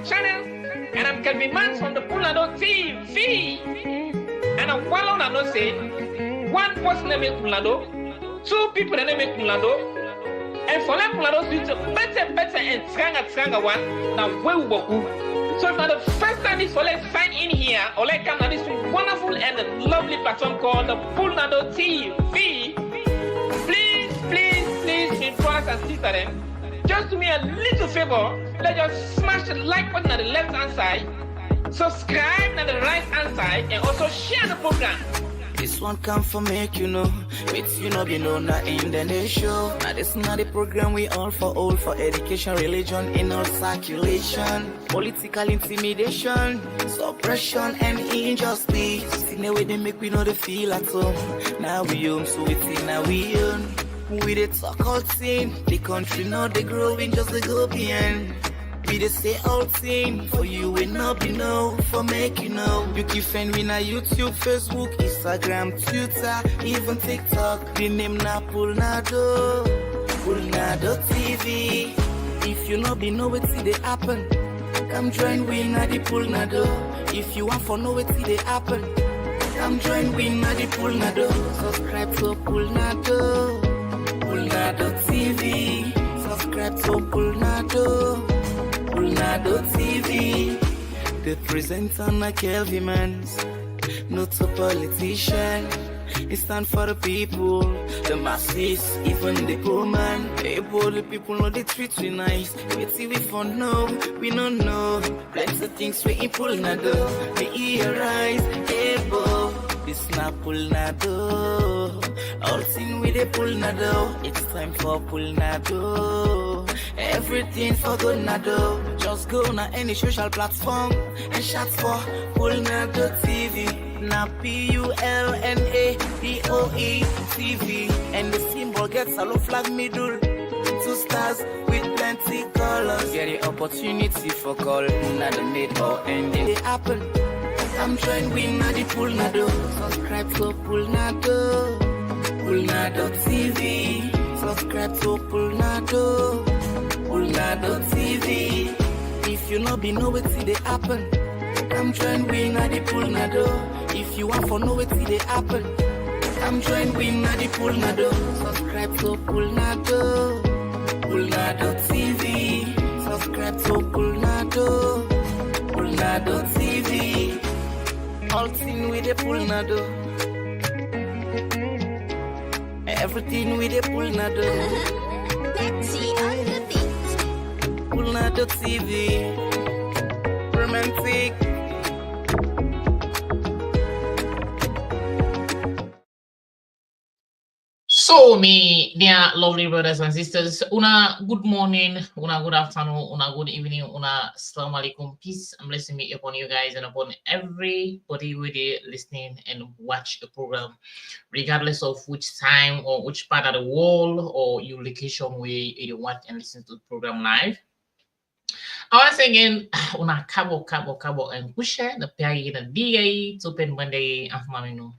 channel, and I'm Kelvin Mans from the Pado TV. And I'm well on and say, one person name Pulado, two people name Pulado, and for them Pulado switch better and stronger one. Now where we go? So for the first time this for let's sign in here, or let's come to this wonderful and lovely platform called the Pado TV. Please, my brothers and sisters, just do me a little favor. Let just smash the like button on the left hand side, subscribe on the right hand side, and also share the program. This one come for make you know, with you know, be know not in the show. Now this not the program we all for education, religion, in all circulation, political intimidation, suppression and injustice. In the way they make we know the feel at home. Now we own, so it's in now we own. We the talk out thing, the country now they growing just the go beyond. We the say out thing, for you we not be know, for make you know. You can find me na YouTube, Facebook, Instagram, Twitter, even TikTok. The name na Pado TV. If you not be know what see they happen, come join we na the Pado. If you want for know what see they happen, come join we na the Pado. Subscribe to Pado TV. Subscribe to Pado TV. The presenter na Kelvin Mans, not a politician. It stand for the people, the masses, even the poor man. Hey boy, the people know they treat we nice. We see we for know, we don't know. Plenty of things we in Pado. The ear eyes, hey boy, this not Pado. All thing with the Pado. It's time for Pado. Everything for good Nado. Just go na any social platform and shout for Pado TV. Na PULNADOE TV. And the symbol gets a low flag middle. 2 stars with plenty colors. Get the opportunity for call. Na the mid or end it happen. I'm trying win na the Pado. Subscribe to Pado TV. Subscribe to Pado TV. If you not be know what see they happen, come join we na the Pado. If you want for know what see they happen, come join we na the Pado. Subscribe to Pado TV. Subscribe to Pado TV. All thing with the Pado. Everything with the Pado. Pado TV. Romantic. So, me, dear lovely brothers and sisters, una good morning, una good afternoon, una good evening, una assalamu alaikum, peace and blessing be upon you guys and upon everybody who is listening and watch the program, regardless of which time or which part of the world or your location where you watch and listen to the program live. Once again, una kabo and push the pay the DA to pen Monday of Mamino.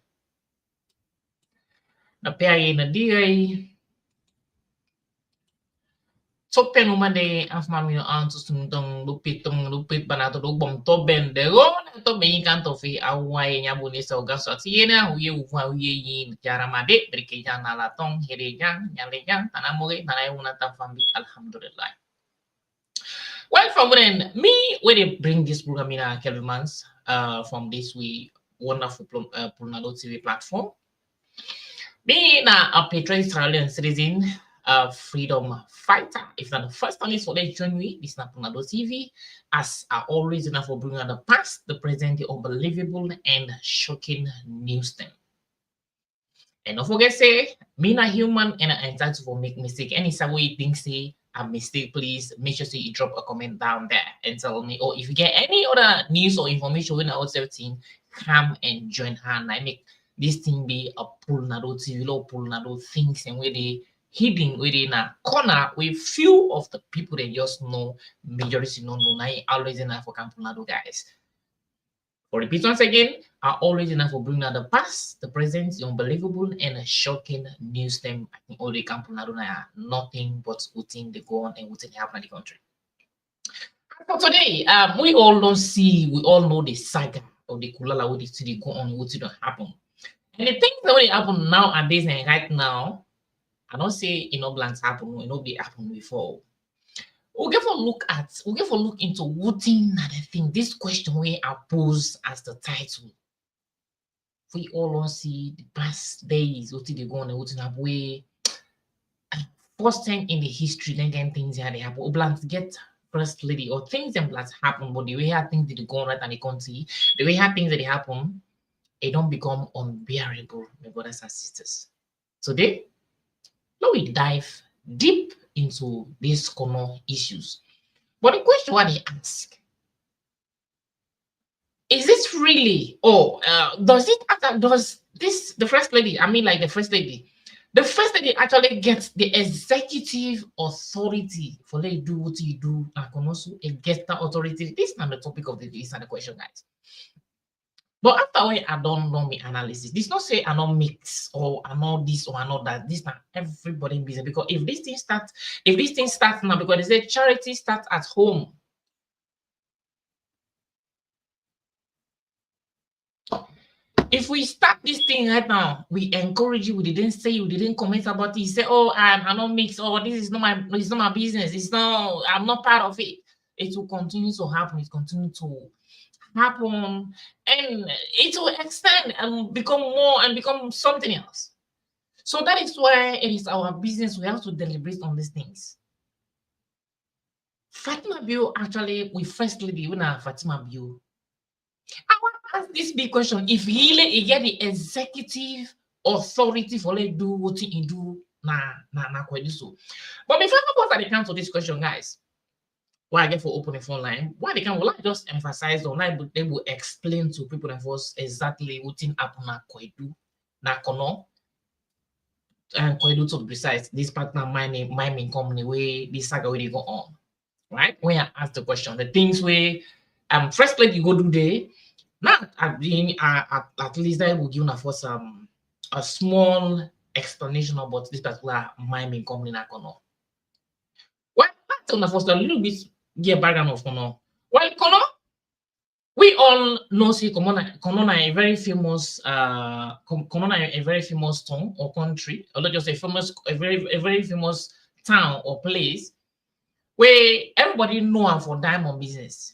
The pay in the DA. So pen Monday of Mamino answers to lupit banato bong to bend the road to be canto fi away nyabunisa gaso tiena uye jaramade berkejan nalatong herejang nyalejang tanamore tanay unata family alhamdulillah. Well, from then, me, where they bring this program in Kelvin Mans from this wonderful Pado TV platform. Me, a patriotic Australian citizen, freedom fighter. If not the first time for they join me, this is Pado TV. As I always enough for bringing the past, the present, the unbelievable and shocking news them. And don't forget, say, me not human and I'm entitled to make mistake. Any way things say a mistake, please make sure you drop a comment down there and tell me. Or if you get any other news or information when I was 17, come and join hand. I make this thing be a Pado TV or Pado things and where they hidden within a corner with few of the people they just know, majority don't know. I always enough for Pado guys. For repeat once again, are always enough for bringing out the past, the present, the unbelievable and a shocking news them. I think all the Pado are nothing but within the go on and within happen in the country. For today, we all know the saga of the Kulala, what is to go on, what to happen. And the things that will happen nowadays and right now, I don't say blacks happen, they happen before. We'll get for look into what thing that I think this question we are posed as the title. We all don't see the past days, what did they go on and what did happen way. First time in the history, then again things that they happen. Oblans get First Lady or things that happen, but the way how things did go on right and they can't see, the way how things that they happen, it don't become unbearable, my brothers and sisters. Today, let we dive deep into these common issues. But the question what they ask is this really, does the First Lady, the First Lady, the First Lady actually gets the executive authority for they do what you do, and also get the authority? This is not the topic of this and the question, guys. But after when I don't know my analysis, this not say I don't mix or I know this or I know that. This not everybody in business, because if this thing starts now, because they say charity starts at home. If we start this thing right now, we encourage you. We didn't say, you didn't comment about it. You say, oh, I'm not mix, or this is not my business. I'm not part of it. It will continue to happen. It continue to happen, and it will extend and become more and become something else. So that is why it is our business. We have to deliberate on these things. Fatima Bio actually, we First Lady, when Fatima Bio, I want to ask this big question: if he get the executive authority for let do what he do, so. But before I go to this question, guys, why I get for open the phone line, why they can I just emphasize on that they will explain to people and us exactly what in happen na Koidu, na Kono, and Koidu to be precise, this partner mining company where this saga where they go on. Right? When I ask the question, the things where First Lady go do there, now at least I will give for some a small explanation about this particular mining company na Kono. Well, that's on the first a little bit get background of Kono. Well, Kono, we all know see Kono a very famous a very famous town or country, or not just a very famous town or place where everybody know am for diamond business.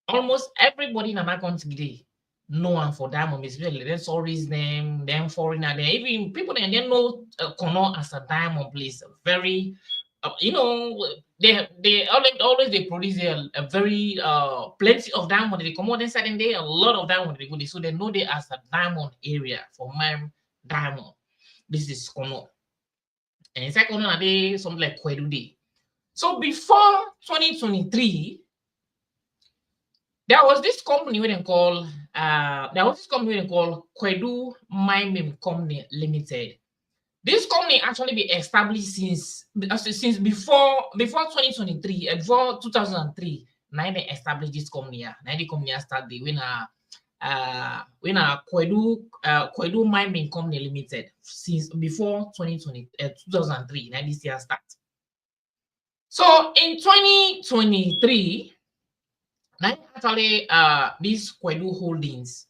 Almost everybody in that country know am for diamond business. Then stories them foreigner, them even people they know Kono as a diamond place. Very they always they produce a very plenty of diamond. They come out inside and there a lot of diamond they go there, so they know they as a diamond area for my diamond. This is Kono, and inside Kono they something like Koidu day. So before 2023, there was this company we call Koidu Mining Company Limited. This company actually be established since before 2023, before 2003. Now they established this company. Now the company started when Koidu Mining Company Limited since before 2003. Now this year start. So in 2023, now actually this Koidu Holdings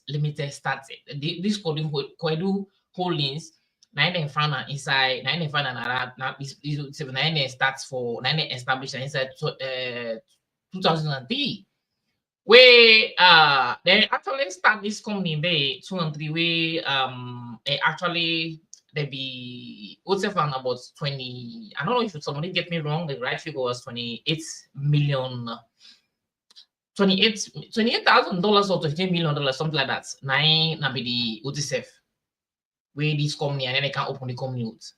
Limited started. This Koidu Holdings, 9 found inside 9 found another this 9 starts for 9 established inside 2003, where they actually start this company in the 2003 where actually they be what's found about 20. I don't know if somebody get me wrong. The right figure was $28,000 or $28 million, something like that. Nine na be the UTSF where this company and then they can open the company out.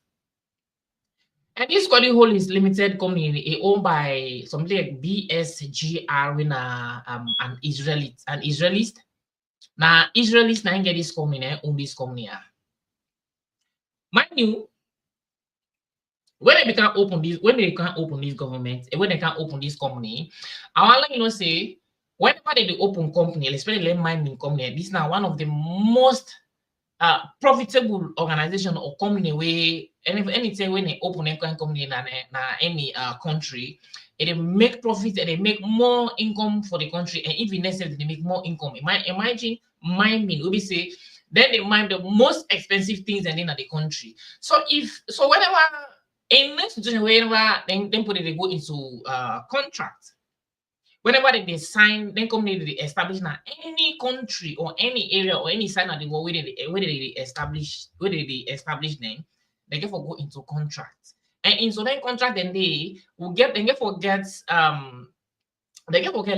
And this Koidu Holdings Limited company owned by something like BSGR when an Israelist. Now Israelis now get this company own this company. Mind you, when they can open this government, when they can open this company, I want to say whenever they open company, especially mining company, this is now one of the most profitable organization or company where anything when they open any company in any country, they make profits and they make more income for the country, and even necessarily they make more income. Imagine miming, we say, then they mime the most expensive things and then at the country. So whenever in next situation, whenever then put it, they go into contract. Whenever they sign, then company they establish now any country or any area or any sign of the world where they establish them, they get for go into contract. And into that contract, then they get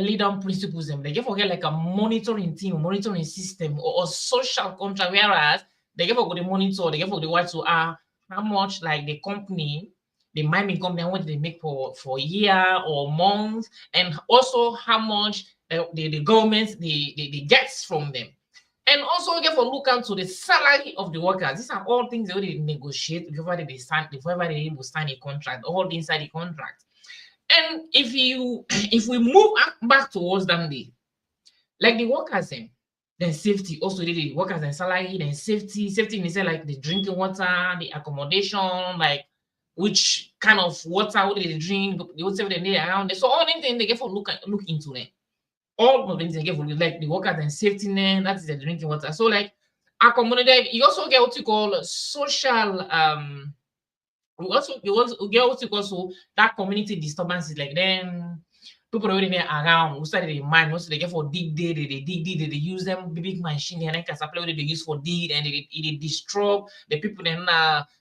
lead down principles, and they get forget like a monitoring team, monitoring system, or social contract, whereas they get for the monitor, they get for the what to how much like the company, the mining company, what they make for year or month, and also how much the government they gets from them. And also get for look out to the salary of the workers. These are all things they already negotiate before they sign a contract, all inside the contract. And if we move back towards that day, like the workers then safety also the workers and salary, then safety they say like the drinking water, the accommodation, like which kind of water would they drink, the water they need around there. So all these things they get for look into them. All of them they get for like the workers and safety, that is the drinking water. So like accommodation, you also get what you call social we get what you call so that community disturbances, like then people already there around who started in mind, most they get for dig day, they use them big machine and then can supply they use for dig, and they disturb the people in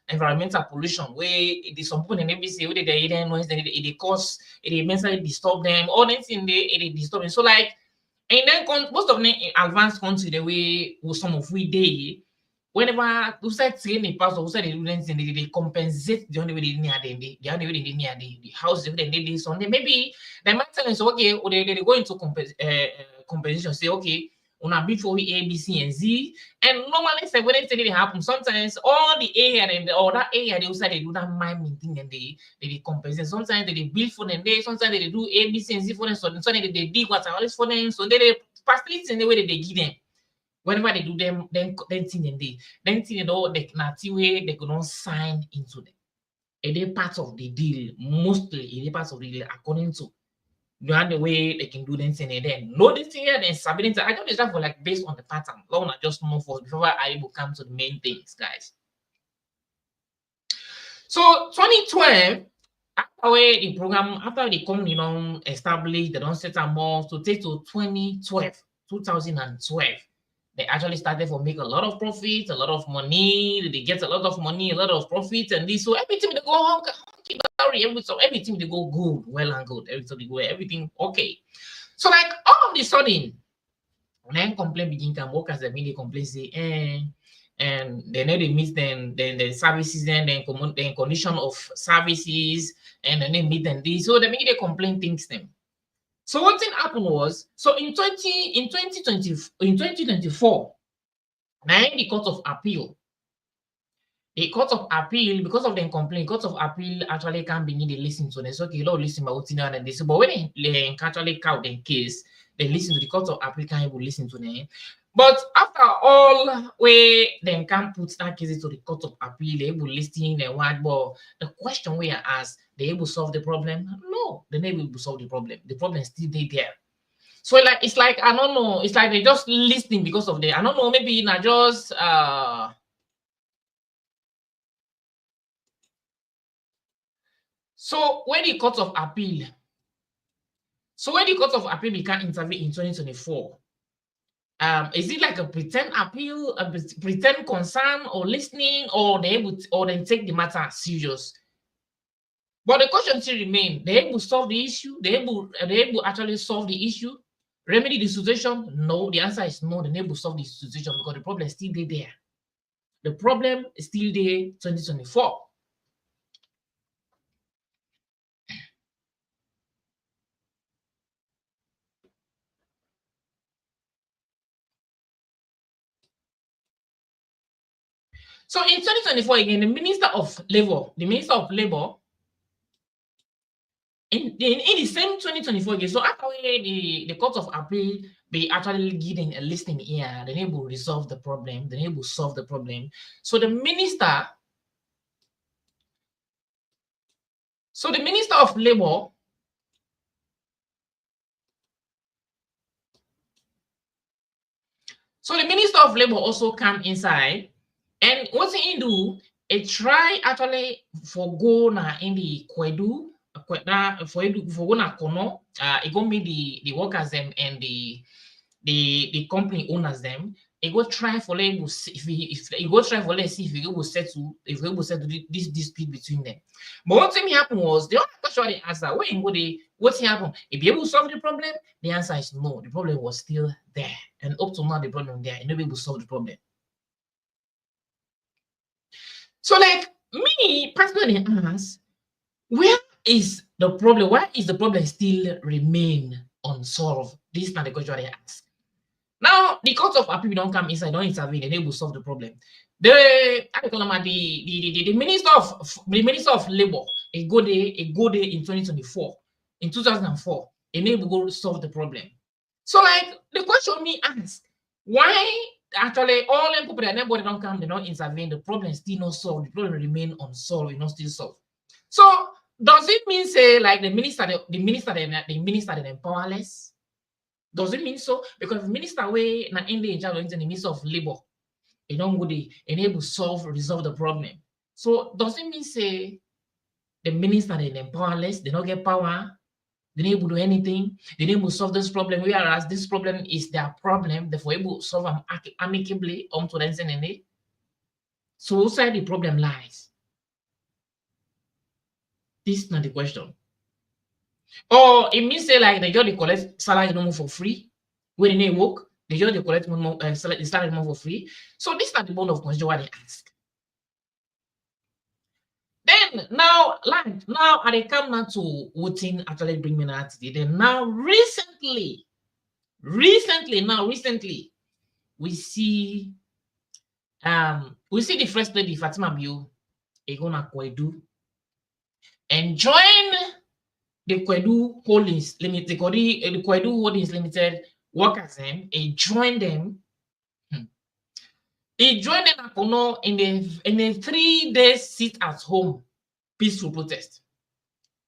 environmental pollution where some people in NBC where they hear noise, then they cause it mentally disturb them, all things in they disturb them. So like and then most of them in advanced country the way some of we day whenever who said training pass or who said they compensate the only way they need the only way they need the house they need Sunday. Maybe they might tell us okay, or they go into compensation, say okay, on before we A, B, C, and Z. And normally say when it happen, sometimes all the area and the other area they also they do that miming thing and they compensate. Sometimes they build for them, sometimes they do A, B, C, and Z for them, so they dig what all is for them, so they facilitate in the way that they give them. Whenever they do them, then they know they way they could not sign into them. And they part of the deal, mostly part of the deal according to the way they can do them and then know this thing and stability. I don't just for like based on the pattern. Long I just move forward before I will come to the main things, guys. So 2012, after the program, after the company established, they don't set up more to take to 2012. They actually started for make a lot of profits, a lot of money. They get a lot of money, a lot of profits, and this. So everything they go everything they go good, well and good. Everything okay. So like all of the sudden, when complaint begin come, workers they mean they complain say, and then they meet then the services, then the condition of services, and then they meet and this. So they make they complain things them. So what thing happened was, so in 2024, now the Court of Appeal, because of the complaint, Court of Appeal actually can't begin to listen to them. So okay, don't listen about what and this, but when they actually count the case, they listen to the Court of Appeal, can't even listen to them. But after all, where they can put that case to the Court of Appeal, they will listen and what, but the question we are asked, they able to solve the problem? No, they never able to solve the problem. The problem is still there. So like it's like I don't know, it's like they just listening because of the I don't know, maybe not just so when the Court of Appeal can intervene in 2024. Is it like a pretend appeal, a pretend concern, or listening, or they take the matter serious? But the question still remains: they able to solve the issue? They able actually solve the issue, remedy the situation? No, the answer is no. They able to solve the situation because the problem is still there. The problem is still there. 2024. So in 2024 again, the Minister of Labor, in the same 2024 again. So after the Court of Appeal, they actually giving a listing here, they able to resolve the problem, they able to solve the problem. So the Minister of Labor So the Minister of Labor also come inside, and what he do, it try actually for go na in the Koidu, for go na kono, it go meet the workers them and the company owners them. It go try for labor if he go try for let's see if he will settle this dispute between them. But what thing happened was the only question they answer when go they what happened? If be able to solve the problem, the answer is no. The problem was still there, and up to now the problem there, and nobody will solve the problem. So, like me personally ask, where is the problem? Why is the problem still remain unsolved? This is not the question I ask. Now, the court of appeal don't come inside, don't intervene, and they will solve the problem. The minister of labor, a go there in 2024, in 2004, and they will go solve the problem. So, like the question me ask, why actually all the people that nobody don't come, they don't intervene, the problem is still not solved, the problem remain unsolved, not still solved. So, does it mean say like the minister is powerless? Does it mean so? Because the minister way na in the minister of labor, they don't go there enable resolve the problem. So does it mean say the minister is powerless? They don't get power. They don't able to do anything. They don't able to solve this problem. Whereas this problem is their problem. Therefore, able to solve them amicably onto the end. So outside the problem lies. This is not the question. Or it means say like they just collect salary no more for free. When they work, they just collect salary more for free. So this is not the bone of question what they ask. Then now I come now to voting actually bring me now today. Then now recently, we see the First Lady Fatima Bio gonna Koidu and join the Koidu Holdings Limited, the Koidu Holdings Limited workers and join them. He joined them in a 3 days sit at home peaceful protest.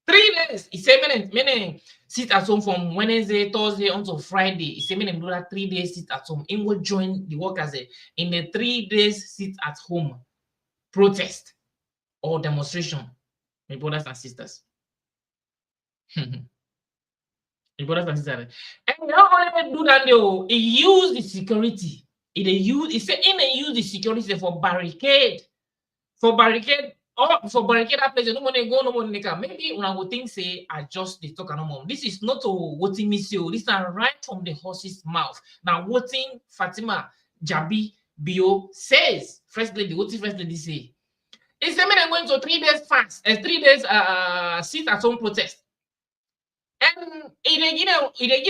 3 days. He said many sit at home from Wednesday, Thursday until Friday. He said many do that 3 days sit at home. He will join the workers in the 3 days sit at home protest or demonstration, my brothers and sisters. My brothers and sisters. And not only do that, though, he used the security. He said they use the security for barricade. For barricade that place, no money go, no money come. Maybe when I would think say adjust the talk no more. This is not a voting mission. This is right from the horse's mouth. Now voting Fatima Bio says, First Lady, what did First Lady say? He said I'm going to 3 days fast, 3 days sit at home protest. And it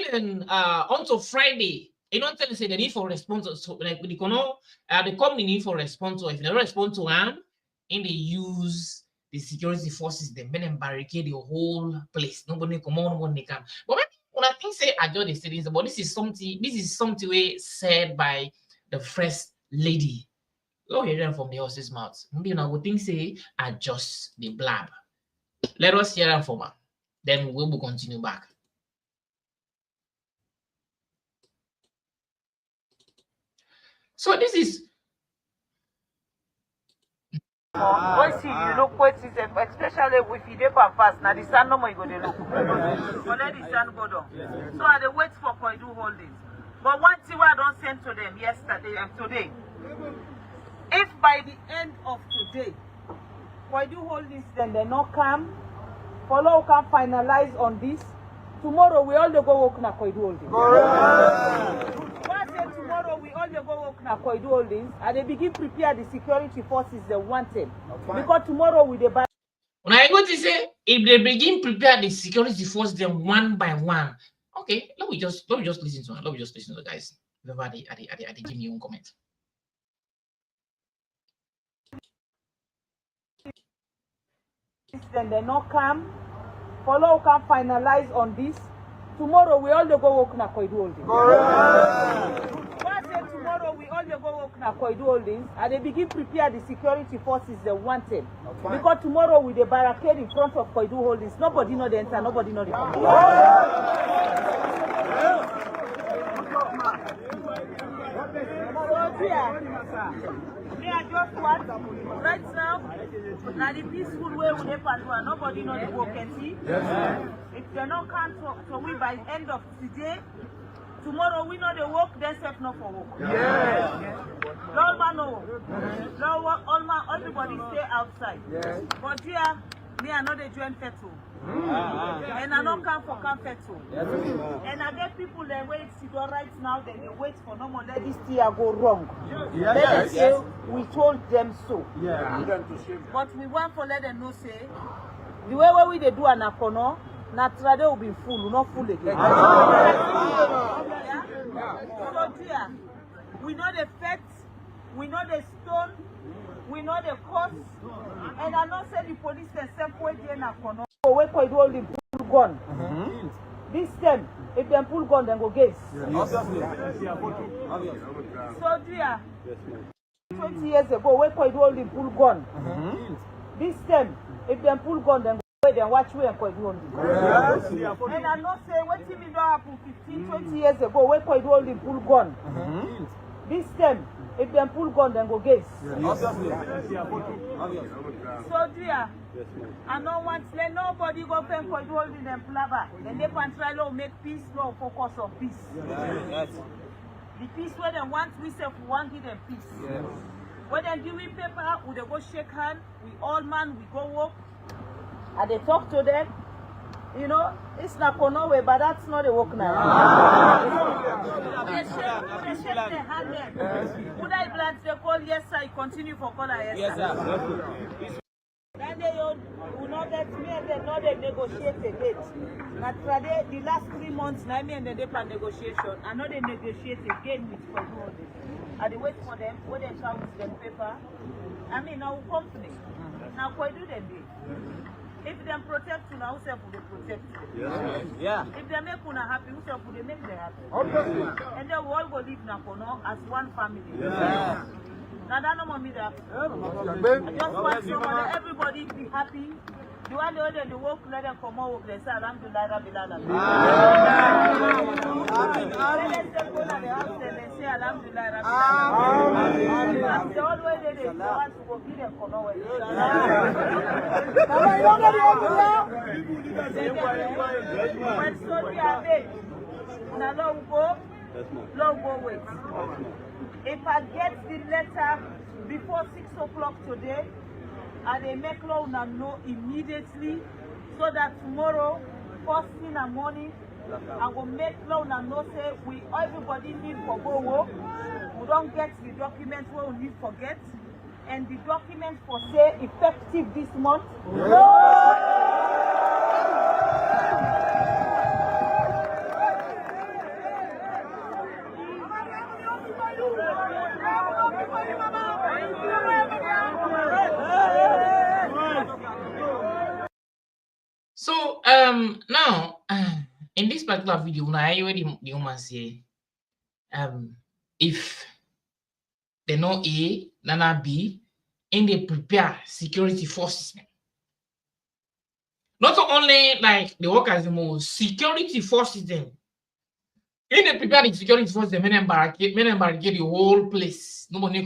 again until Friday. You don't tell us the need for response. So like the company need for response. So if they don't respond to them, and they use the security forces, they then barricade the whole place. Nobody come on, nobody come. But when I think say adjust the settings, but this is something said by the First Lady. Go hear from the horse's mouth. Maybe I would think say adjust the blab. Let us hear them from her. Then we will continue back. So this is see you look what is especially if you dey fast now the sun no more you go dey look. But let the sun go down. So I dey wait for Koidu Holdings. But one thing I don't send to them yesterday and today. If by the end of today Koidu Holdings then they not come, follow can finalize on this. Tomorrow we all go work na Koidu Holdings. Tomorrow we all go work na Koidu Holdings and they begin prepare the security forces they wanted. Because tomorrow we the buy. When I go to say if they begin prepare the security force them one by one. Okay, let me just listen to it. Let me just listen to the guys. Everybody give me your own comment. Then they not come. Follow can finalize on this. Tomorrow we all go work na Koidu Holdings. Tomorrow we all go work na Koidu Holdings and they begin prepare the security forces they wanted. Because tomorrow with the barricade in front of Koidu Holdings, nobody know the enter, nobody know the come. Me, I just want right now. Now the peaceful way with the Pado, nobody know the work and see. If they not can't talk, so we by end of today, tomorrow we know the work, then set no for work. All man know. All everybody stay outside. But here, me I know they join fettle. And I don't come for fettle. And I get people that wait to go right now, then they wait for no more. Let this year go wrong. Let them say we told them so. But we want to let them know say the way we they do an akono, naturally will be full, not full again. So dear, we know the facts, we know the stone, we know the cost, and I not say the police can separate the akono. Wait for the only pull gun. This time, if they pull gun, then go gaze. So dear, 20 years ago, wait for the only pull gun. This time, if they pull gun, then go away and watch where and Koidu only. And I not say what if it don't happen 15, 20 years ago, wait for the only pull gun. This time, if they pull gun, then go gaze. So dear, I don't want to let nobody go pen for holding them plava. Then they can try to make peace, law focus on peace. The peace where they want, we say we want give them peace. When they give me paper, we they go shake hand, we all man, we go walk, and they talk to them. You know, it's not no way, but that's not the work now. They shake their hand then. Would I glance they call yes sir, I continue for caller yes sir. Then they will not let me and they know they negotiate a date. Naturally, the last 3 months, now me and they plan negotiation. I know they negotiate again with Koidu. I they wait for them, when they come with them paper. I mean, now company. Now Koidu them day. If they protect you, now who will protect you? If they make you happy, who will they make them happy? And then we all go live now as one family. Now that no more me that. I just want somebody, everybody be happy. The one they the work, let them come out, they say alhamdulillah, alhamdulillah. Let them go to the house and they say alhamdulillah, alhamdulillah. That's the only way they want to go give them come out. When sorry are made, now long go wait. If I get the letter before 6 o'clock today, and they make law now know immediately, so that tomorrow, first thing in the morning, I will make law now know say we everybody need for go work. We don't get the documents where we need forget, and the documents for say effective this month. So now in this particular video, now I already the woman say if they know A, Nana B, and they prepare security forces. Not only like the workers, the most security forces them. In the preparing security forces, the men barricade the whole place. Nobody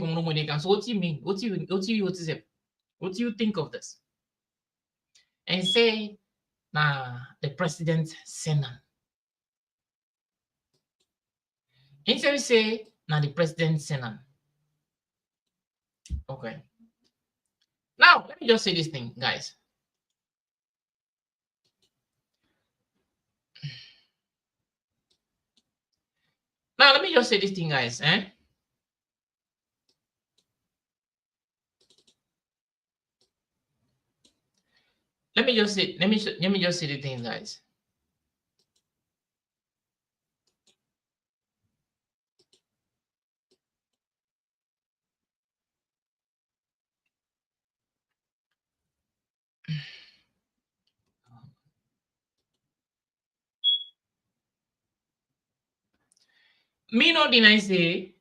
can. So what do you mean? What do you think of this? And say, the president Senate. Instead we say, the president Senate. Okay. Now let me just say this thing, guys. Now let me just say this thing, guys. Let me just say the thing, guys. Me no deny say,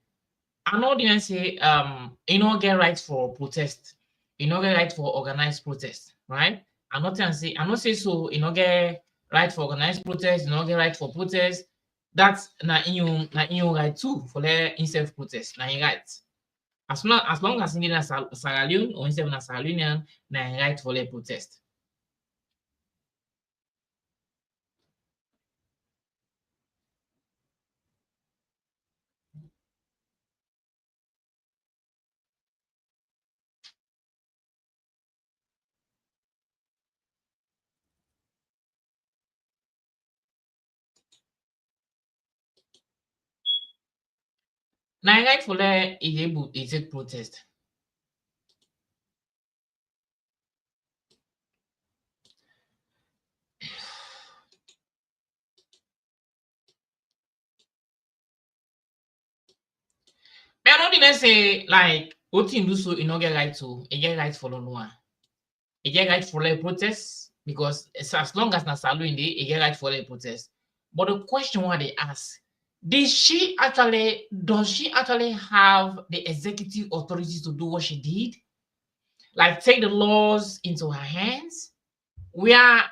I no deny say, you know get rights for protest, you know get right for organized protest, right? I not say so, you know get right for organized protest, you know get right for protest. That's na in right too for the in-self protest. Na in right. As long as in Sierra Leone or instead na Sierra Leonean, na in right for the protest. Na in right for the is it protest. But I don't think say like what you do so you not get right to you get right for the one. You get right for the protest because as long as na Salou dey, you get right for the protest. But the question what they ask, does she actually have the executive authority to do what she did? Like take the laws into her hands? Where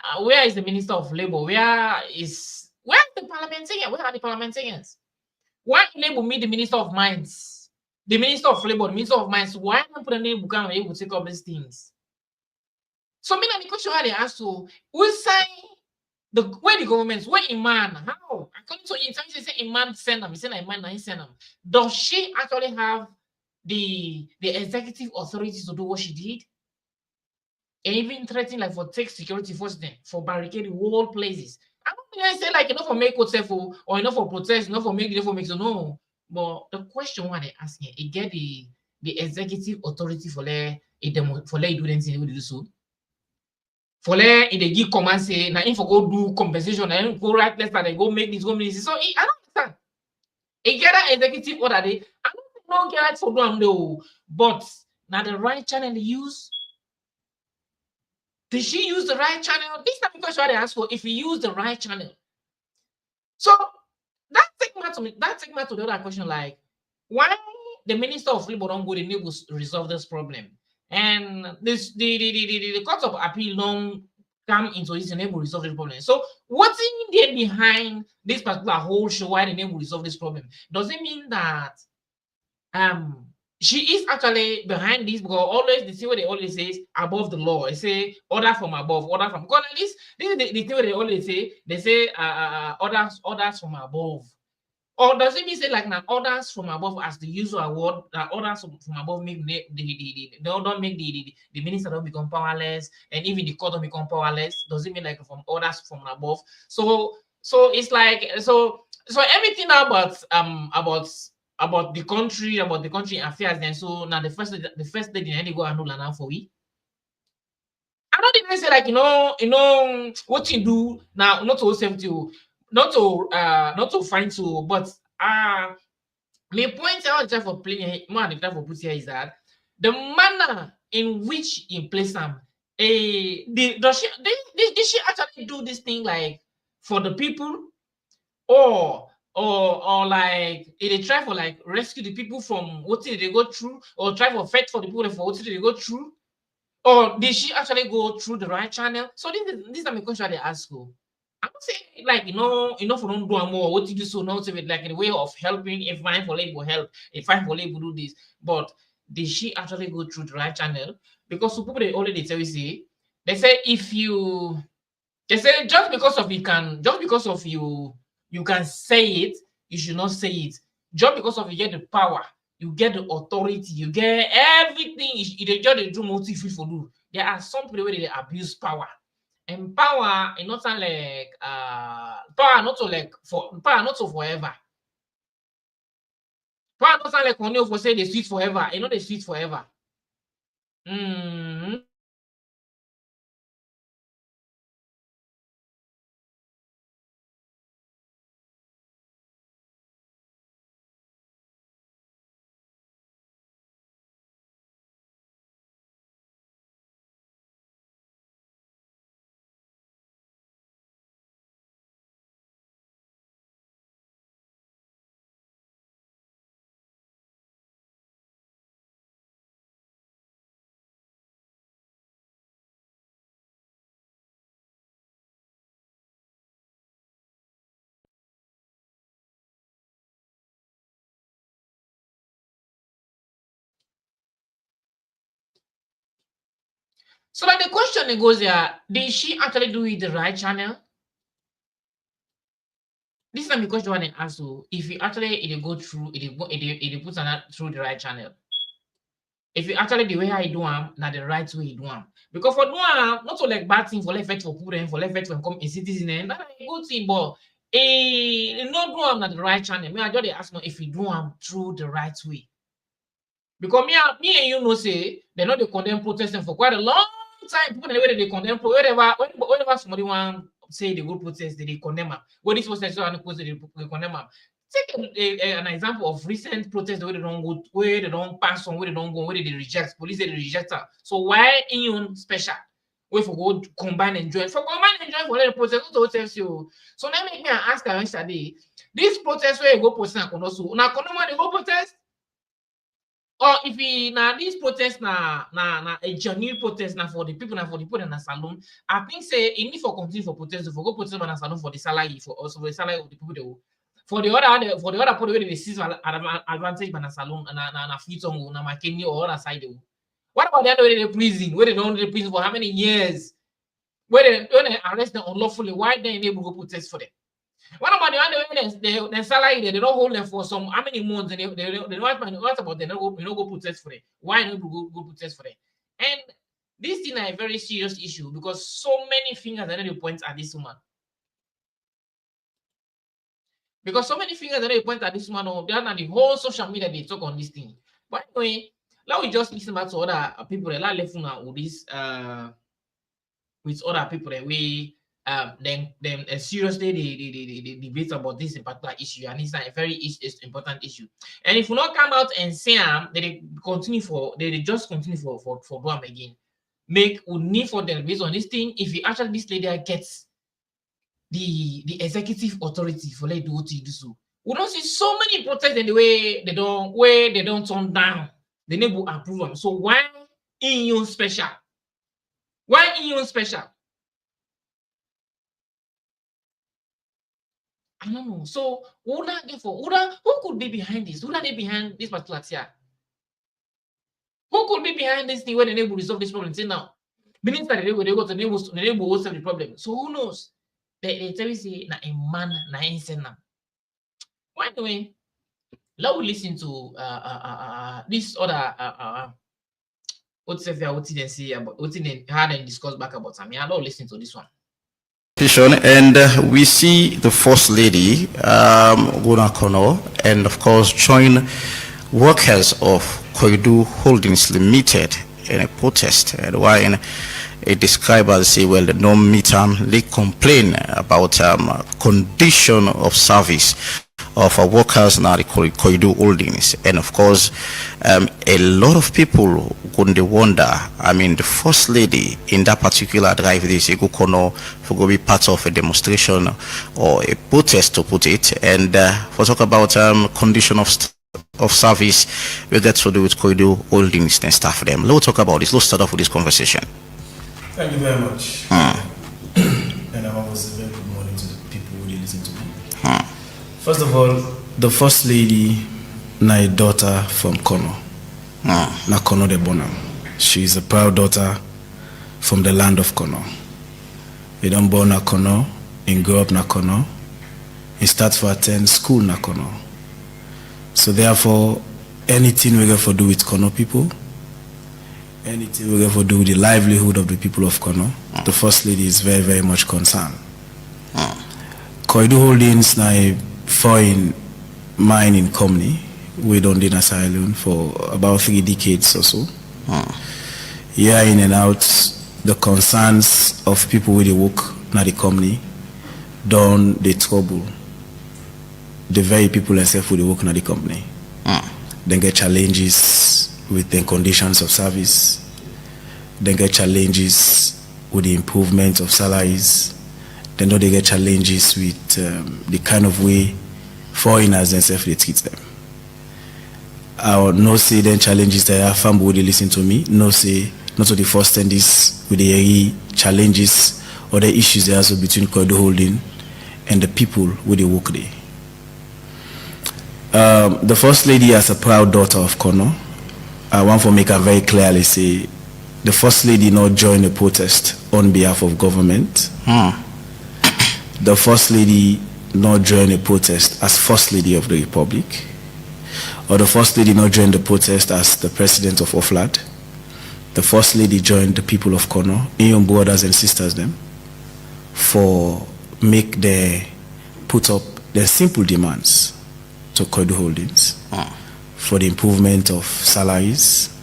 is the Minister of Labour? Where are the parliamentarians? Where are the parliamentarians? Why label me the Minister of Mines? The Minister of Labour, the Minister of Mines, why not put a name Bukan able to take up these things? So me na the question why they ask so who sign the where the governments, where Iman, how? According to in time, say Iman send them, he say Iman na he send them. Does she actually have the executive authority to do what she did? And even threatening like for take security force them for barricade whole places. I don't think I say like enough for make whatself or enough for protest, enough for make so no. But the question what they asking, it get the executive authority for let it demo for let it do anything they do so. For let it they give command say now if go do compensation and go write letter they go make this go make this. So I don't understand. It get that executive order they I don't get right for them though. But now the right channel they use. Did she use the right channel? This time because what they ask for if you use the right channel. So that take me to me. That take me to the other question, like why the Minister of Labour don't go to enable resolve this problem, and this the court of appeal don't come into this enable resolve this problem. So what's in there behind this particular whole show? Why they enable resolve this problem? Does it mean that um she is actually behind this because always the thing what they always say is above the law. They say order from above, order from because this is the thing what they always say. They say orders from above. Or does it mean say like now orders from above as the usual word that orders from above make the don't make the minister don't become powerless and even the court don't become powerless? Does it mean like from orders from above? So it's like so everything about the country affairs then so now the first lady any go handle now for we. I don't even say like what you do now not to safety not to find to but my point I was trying for playing more than trying for put here is that the manner in which he plays them did she actually do this thing like for the people or like they try for like rescue the people from what did they go through or try for fight for the people for what did they go through or did she actually go through the right channel? So this is my question they ask you. I'm not saying like for don't do more. What did you so not it like in a way of helping if fine for labor help, if fine for labor do this. But did she actually go through the right channel? Because some people they already tell you say they say if you they say just because of you can say it, you should not say it. Just because of you get the power, you get the authority, you get everything. They just they do multi for do. There are some people where they abuse power. And power is not like power not to like for power not to forever. Power not like when you for say they sweet forever. You know they sweet forever. Mm. So like the question goes there, did she actually do it the right channel? This is the question I want to ask you. If you actually go through, it puts on through the right channel. If you actually the way I do them, not the right way you do them. Because for do them, not so like bad thing for left for poor for left for come a citizen, and that's a good thing, but not do them not the right channel. Me, I just ask me if you do them through the right way. Because me and you know say they know they condemn protesting for quite a long time. People the way they condemn whenever somebody want say they go protest, they condemn them. When this was sexual and they condemn them. Take an example of recent protests where they don't go, where they don't pass on, where they don't go, where they reject. Police they reject her. So why in special? Where for go combine and join? For combine and join for the protest, what tells you? So now make me ask her yesterday. This protest where you go protest now, so now they go protest. Or if we now this protest na a genuine protest now for the people in the salon, I think say it need for continue for protest for go protest in the salon for the salary for also the salary of the people they will. For the other people they see advantage by the salon and na fit on na makeni or other side. What about the other way they prison? Where they don't the prison for how many years? Where they don't arrest them unlawfully? Why they able to go protest for them? What about the other way they salary they don't hold them for some how many months and they don't what about they don't go protest for them? Why not go protest for them? And this thing is a very serious issue because so many fingers are point at this woman. Because so many fingers that they point at this man, they are the whole social media they talk on this thing. But anyway, now we just listen back to other people that are left now with this with other people that we then seriously they debate about this in particular issue, and it's a very important issue. And if we not come out and say they continue for they just continue for them again. Make we need for them based on this thing. If you actually this lady gets the executive authority for let do what you do so. We don't see so many protests in the way they don't turn down. They never approve them. So why in you special? Why in you special? I don't know. So who could be behind this? Who are they behind this particular tier? Who could be behind this thing when they will resolve this problem? Say now, minister they go to they will solve the problem. So who knows? They tell you say na a man na insane now. By the way, let we listen to this other what they say about what they had and discuss back about some. Yeah, let's listen to this one. And we see the First Lady Guna Kono and of course join workers of Koidu Holdings Limited in a protest, and why a describer say, well, the non-meter they complain about condition of service of workers now the Koidu Holdings, and of course a lot of people would wonder. I mean, the First Lady in that particular drive this go kono for go be part of a demonstration or a protest to put it, and for talk about condition of service we get to do with Koidu Holdings and staff them. Let's talk about this. Let's start off with this conversation. Thank you very much. And I was a very good morning to the people who listen to me. First of all, the First Lady, my daughter from Kono. Na Kono de Bonam. She is a proud daughter from the land of Kono. He don't born na Kono, he grew up na Kono, he starts to attend school na Kono. So therefore, anything we got to do with Kono people, anything we got to do with the livelihood of the people of Kono, the First Lady is very, very much concerned. Koidu Holdings na a foreign mining company. We don't in asylum for about 3 decades or so. Year in and out, the concerns of people with the work na the company don't they trouble the very people themselves with the work na the company. They get challenges with the conditions of service. They get challenges with the improvement of salaries. They know they get challenges with the kind of way foreigners themselves they treat them. I will not say then challenges that are family would listen to me. No say not to the first thing this with the challenges or the issues there also between Koidu Holding and the people with the work there. The First Lady as a proud daughter of Kono, I want to make her very clearly say the First Lady not join a protest on behalf of government. The First Lady not join a protest as First Lady of the Republic, or the First Lady not join the protest as the President of Oflad. The First Lady joined the people of Kono, young brothers and sisters them, for make their put up their simple demands to Koidu Holdings for the improvement of salaries,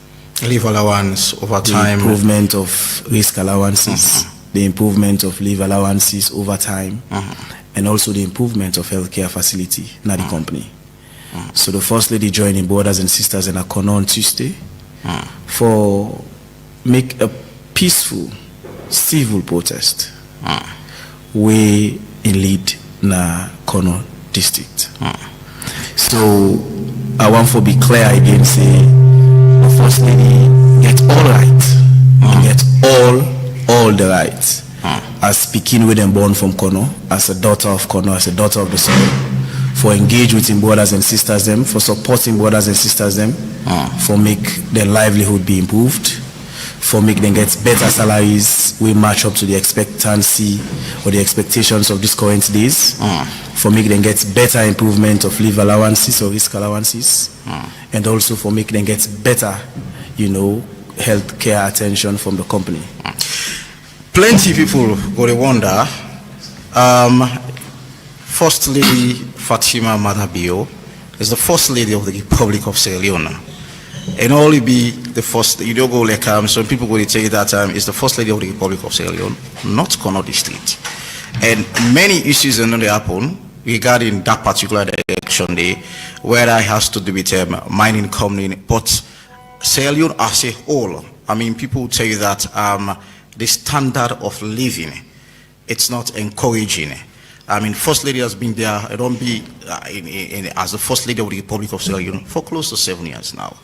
leave allowance over time, the improvement of risk allowances, the improvement of leave allowances over time, and also the improvement of healthcare facility in the company. So the First Lady joining brothers and sisters in Kono on Tuesday for make a peaceful civil protest we in lead na Kono district. So I want to be clear again, say the First Lady get all right, get all the rights as speaking with them born from Kono, as a daughter of Kono, as a daughter of the soil, for engage with brothers and sisters them, for supporting brothers and sisters them, for make their livelihood be improved, for make them get better salaries we match up to the expectancy or the expectations of these current days, for make them get better improvement of leave allowances or risk allowances, and also for make them get better, health care attention from the company. Plenty people go to wonder, First Lady Fatima Bio is the First Lady of the Republic of Sierra Leone. And only be the first, you don't go like some people will tell you that is the First Lady of the Republic of Sierra Leone, not Kono District. And many issues are going to happen regarding that particular election day, where it has to do with mining company, but Sierra Leone as a whole. I mean, people tell you that the standard of living, it's not encouraging. I mean, First Lady has been there, I don't be as the First Lady of the Republic of Sierra Leone for close to 7 years now.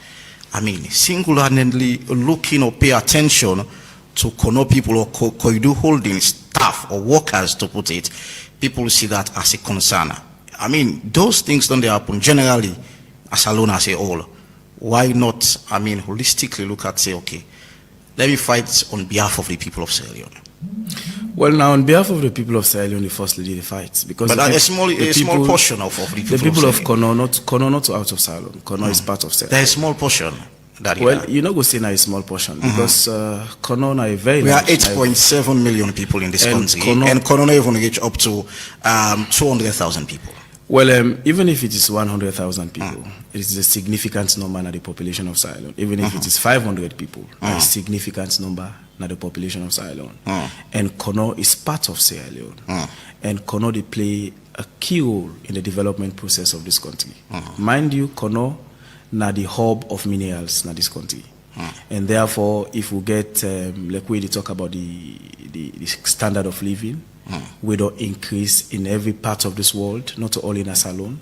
I mean, single-handedly looking or pay attention to Kono people or Koidu Holdings staff or workers, to put it, people see that as a concern. I mean, those things don't happen generally as alone as a whole. Why not, I mean, holistically look at, say, okay, let me fight on behalf of the people of Sierra Leone. Well, now on behalf of the people of Sierra Leone, the First Lady fights because but a small portion of the people of Kono, not out of Sierra Leone. Kono is part of Sierra Leone. There's a small portion. You're not going to say now a small portion because Kono now a very. We are 8.7 million people in this country, and Kono even reach up to 200,000 people. Well, even if it is 100,000 people, it is a significant number in the population of Sierra Leone. Even if it is 500 people, a significant number in the population of Sierra Leone. And Kono is part of Sierra Leone. And Kono, they play a key role in the development process of this country. Mind you, Kono na the hub of minerals in this country. And therefore, if we get, like we talk about the standard of living, we don't increase in every part of this world, not only in us alone.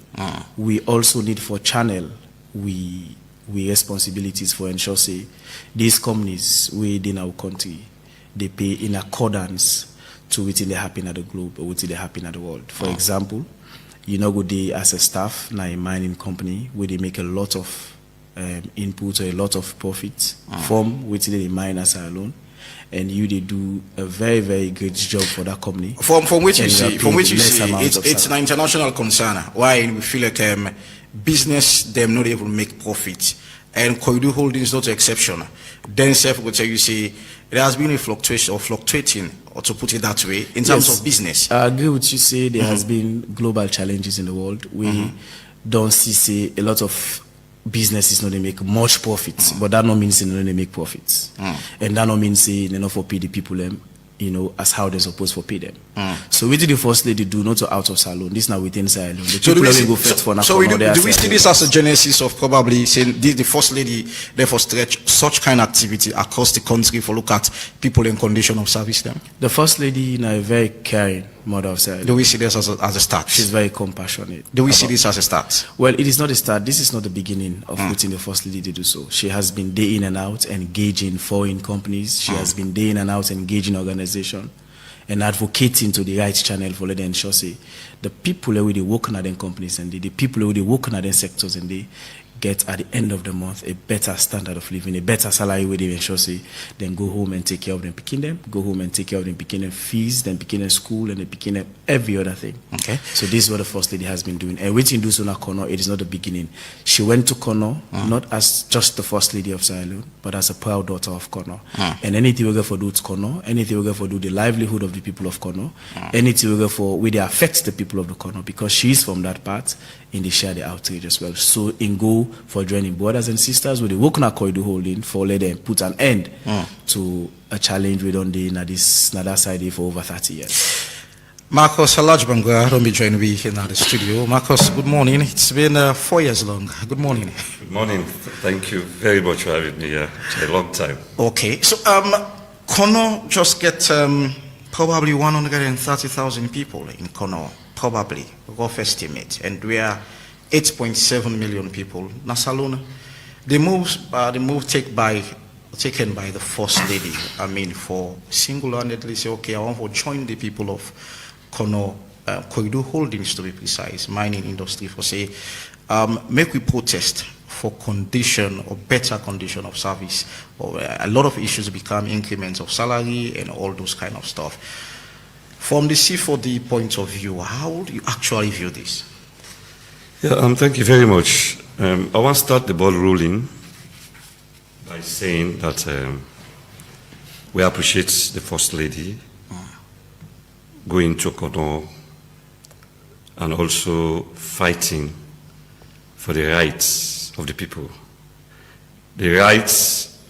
We also need for channel, we responsibilities for ensure say these companies within our country, they pay in accordance to within the happen of the globe or within the happen of the world. For example, go there as a staff, now a mining company where they make a lot of input or a lot of profits from within the miners alone. And they do a very, very great job for that company. From which you see, it's an international concern. Why we feel like business them not able to make profit, and Koidu Holdings not an exception. Then self will tell you see there has been a fluctuation or fluctuating, or to put it that way, in terms of business. I agree with you. Say there has been global challenges in the world. We don't see a lot of businesses not they make much profits, but that no means they don't make profits, and that no means they not for pay the people them, as how they're supposed to pay them. So what did the First Lady do? Not to out of salon. This now within salon. So do we see this as a genesis of probably saying the First Lady therefore stretch such kind of activity across the country for look at people in condition of service them? The First Lady is a very caring mother of Sierra Leone. Do we see this as a start? She's very compassionate. Do we see this as a start? Well, it is not a start. This is not the beginning of putting the First Lady to do so. She has been day in and out engaging foreign companies. She has been day in and out engaging organizations and advocating to the right channel for letting ensure say the people who they working at them companies and the people who they working at them sectors and they get at the end of the month a better standard of living, a better salary where they ensure say then go home and take care of them picking them, go home and take care of them picking them fees, then picking them school and then picking them every other thing. Okay. So this is what the First Lady has been doing. And waiting do so na Kono, it is not the beginning. She went to Kono not as just the First Lady of Sierra Leone, but as a proud daughter of Kono. And anything we go for do to Kono, anything we go for do the livelihood of the people of Kono, anything we go for where they affect the people of the Kono, because she's from that part and they share the outrage as well. So in go for joining brothers and sisters with the Wokuna Koidu holding for let them put an end to a challenge we don't do na that side for over 30 years. Marcos Halajbanga, don't be joining me in the studio. Marcos, good morning. It's been 4 years long. Good morning. Good morning. Thank you very much for having me here. It's a long time. Okay, so Kono just get probably 130,000 people in Kono, probably, rough estimate, and we are 8.7 million people. Nasaluna, the move taken by the First Lady, I mean, for single-handedly say, okay, I want to join the people of Kono, Koidu Holdings to be precise, mining industry, for say, make we protest for condition or better condition of service, or a lot of issues become increments of salary and all those kind of stuff. From the C4D point of view, how do you actually view this? Yeah, thank you very much. I want to start the ball rolling by saying that we appreciate the First Lady going to Kono and also fighting for the rights of the people. The right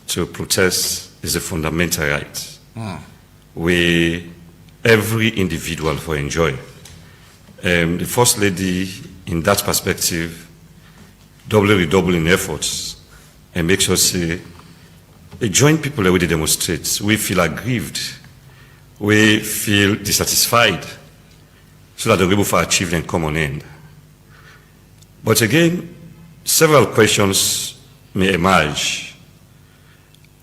to protest is a fundamental right. Every individual for enjoy. The First Lady, in that perspective, redoubling efforts and make sure say, join people where they demonstrate. We feel aggrieved. We feel dissatisfied so that we're able to achieve a common end. But again, several questions may emerge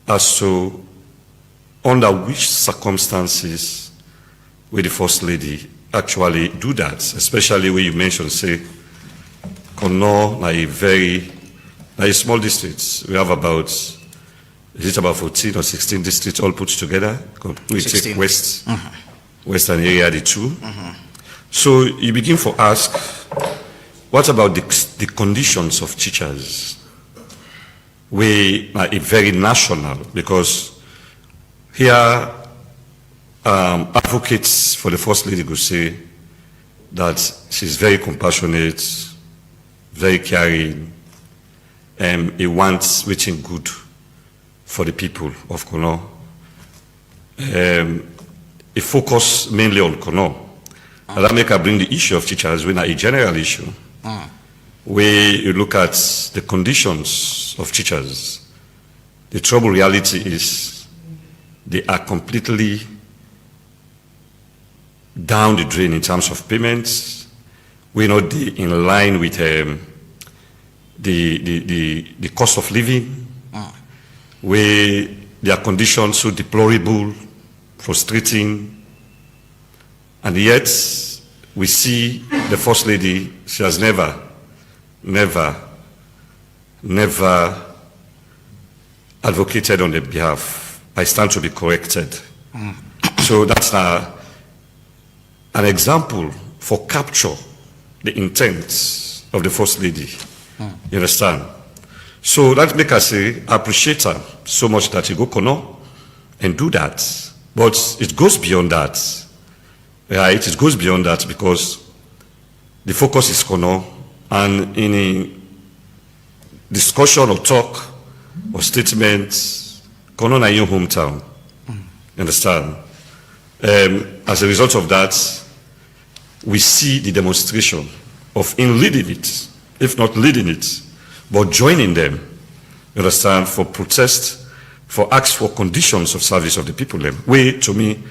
as to under which circumstances will the First Lady actually do that, especially when you mentioned, say, Kono, a small district. We have about 14 or 16 districts all put together? We 16. Take Western area, the two. So you begin to ask, what about the conditions of teachers? We are very national, because here advocates for the First Lady could say that she's very compassionate, very caring, and he wants wishing good for the people of Kono. He focus mainly on Kono. And that make her bring the issue of teachers when a general issue. Where you look at the conditions of teachers, the trouble reality is they are completely down the drain in terms of payments. We're not in line with the cost of living, where their conditions so deplorable, frustrating, and yet we see the First Lady, she has never advocated on their behalf. I stand to be corrected. So that's an example for capture the intent of the First Lady. You understand? So that make us say, I appreciate her so much that you go Kono and do that. But it goes beyond that. Right? It goes beyond that, because the focus is Kono, and in a discussion or talk or statement, Kono na your hometown. You understand? As a result of that, we see the demonstration of in leading it, if not leading it, but joining them, you understand, for protest, for acts for conditions of service of the people. We, to me,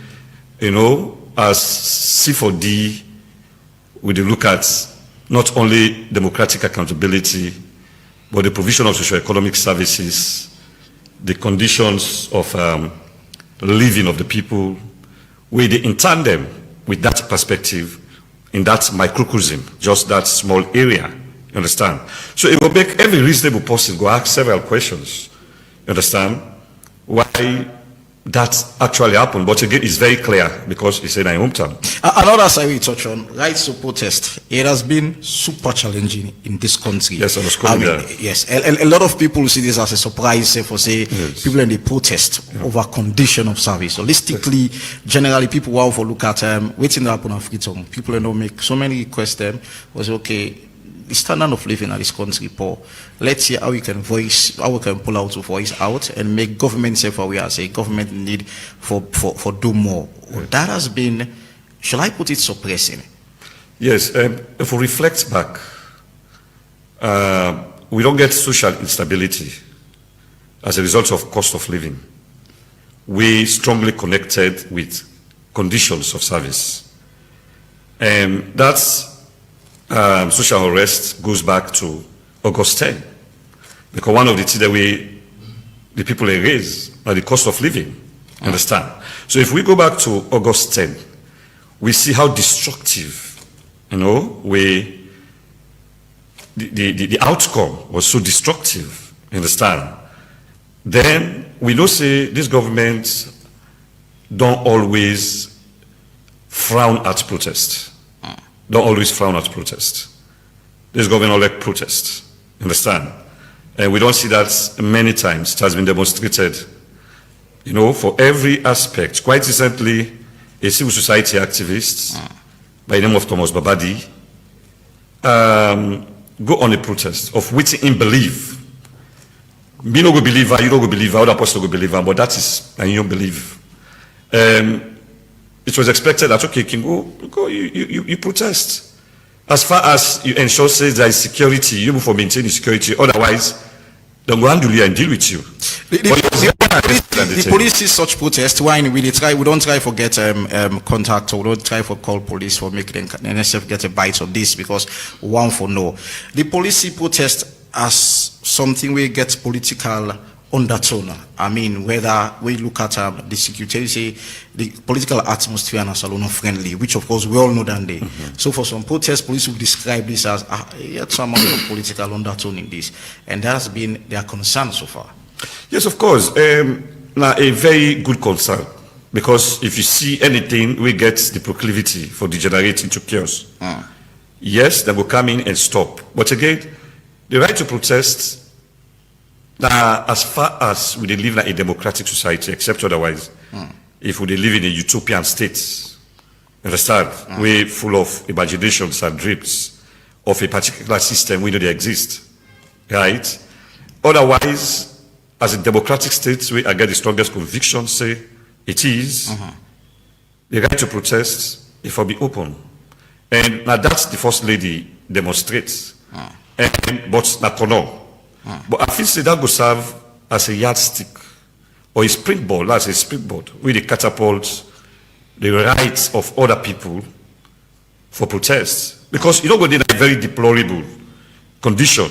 you know, as C4D, we look at not only democratic accountability, but the provision of socio-economic services, the conditions of living of the people, where they in tandem with that perspective in that microcosm, just that small area, You understand? So it will make every reasonable person go ask several questions. You understand? Why that actually happened. But again, it's very clear because it's in my hometown. Another side we touch on, rights to protest. It has been super challenging in this country. Yes, I was yes. A lot of people see this as a surprise, say, for people in the protest over condition of service. Holistically, generally, people want to look at waiting to happen on freedom. People don't make so many requests. Was okay. The standard of living in this country poor. Let's see how we can pull out to voice out and make government safe where we are say government need for do more. Yes. That has been, shall I put it, suppressing? Yes, if we reflect back, we don't get social instability as a result of cost of living. We strongly connected with conditions of service. And that's social unrest goes back to August 10, because one of the things that the people raise are the cost of living. Understand? So if we go back to August 10, we see how destructive, the outcome was so destructive. Understand? Then we know say this government don't always frown at protest. Don't always frown at protest. This government like protest. Understand? And we don't see that many times. It has been demonstrated, for every aspect. Quite recently, a civil society activist by the name of Thomas Babadi go on a protest of which he believe. Me no go believe her, you don't go believe her, other person go believe her, but that is, and you don't believe. It was expected that, okay, you can go, you protest. As far as you ensure says there is security, you move for maintaining security, otherwise, they'll go handle you and deal with you. The police see such protest, why we don't try for get contact, or we don't try for call police for making the NSF get a bite of this, because one for no. The police see protest as something we get political undertone. I mean, whether we look at the security, say the political atmosphere and Salona friendly, which of course we all know that day. So for some protests, police will describe this as some amount of political undertone in this, and that has been their concern so far. Yes, of course. Now a very good concern, because if you see anything, we get the proclivity for degenerating to chaos. Yes, they will come in and stop. But again, the right to protest. Now, as far as we live in a democratic society, except otherwise, if we live in a utopian state, understand, we're full of imaginations and dreams of a particular system, we know they exist, right? Otherwise, as a democratic state, we get the strongest conviction, say, it is the right to protest, if will be open. And now that's the First Lady demonstrates. But not for now. But I feel that will serve as a yardstick or a springboard, as a springboard, with the catapult the rights of other people for protest. Because you don't go in a very deplorable condition.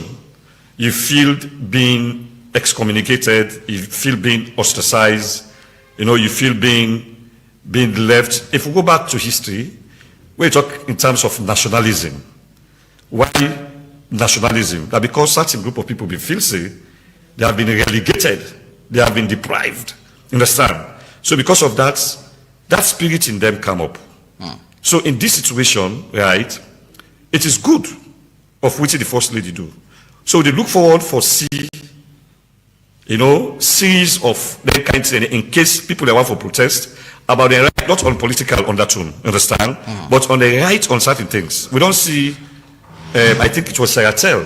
You feel being excommunicated, you feel being ostracized, you feel being left. If we go back to history, we talk in terms of nationalism. Why nationalism? That because certain group of people feel say they have been relegated, they have been deprived. Understand? So because of that, that spirit in them come up. So in this situation, right, it is good of which the First Lady do. So they look forward for series of that kind of thing in case people that want for protest about their right, not on political undertone, understand, but on the right on certain things. We don't see. I think it was Sagatel,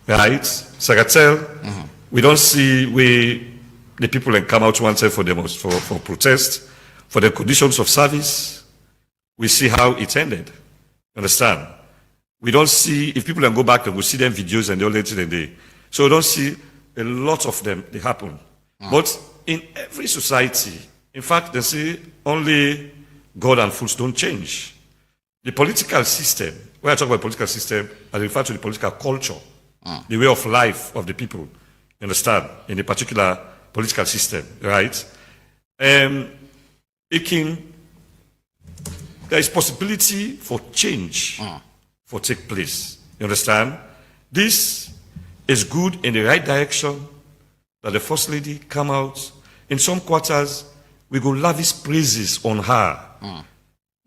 right? Sagatel. We don't see the people that come out one side for protest, for the conditions of service. We see how it ended. Understand? We don't see, if people can go back and we see them videos and all later in the day. So we don't see a lot of them, they happen. But in every society, in fact, they say only God and fools don't change. The political system, when I talk about political system, I refer to the political culture, the way of life of the people, understand, in a particular political system, right? There is possibility for change for take place, you understand? This is good in the right direction, that the First Lady come out. In some quarters, we go lavish praises on her.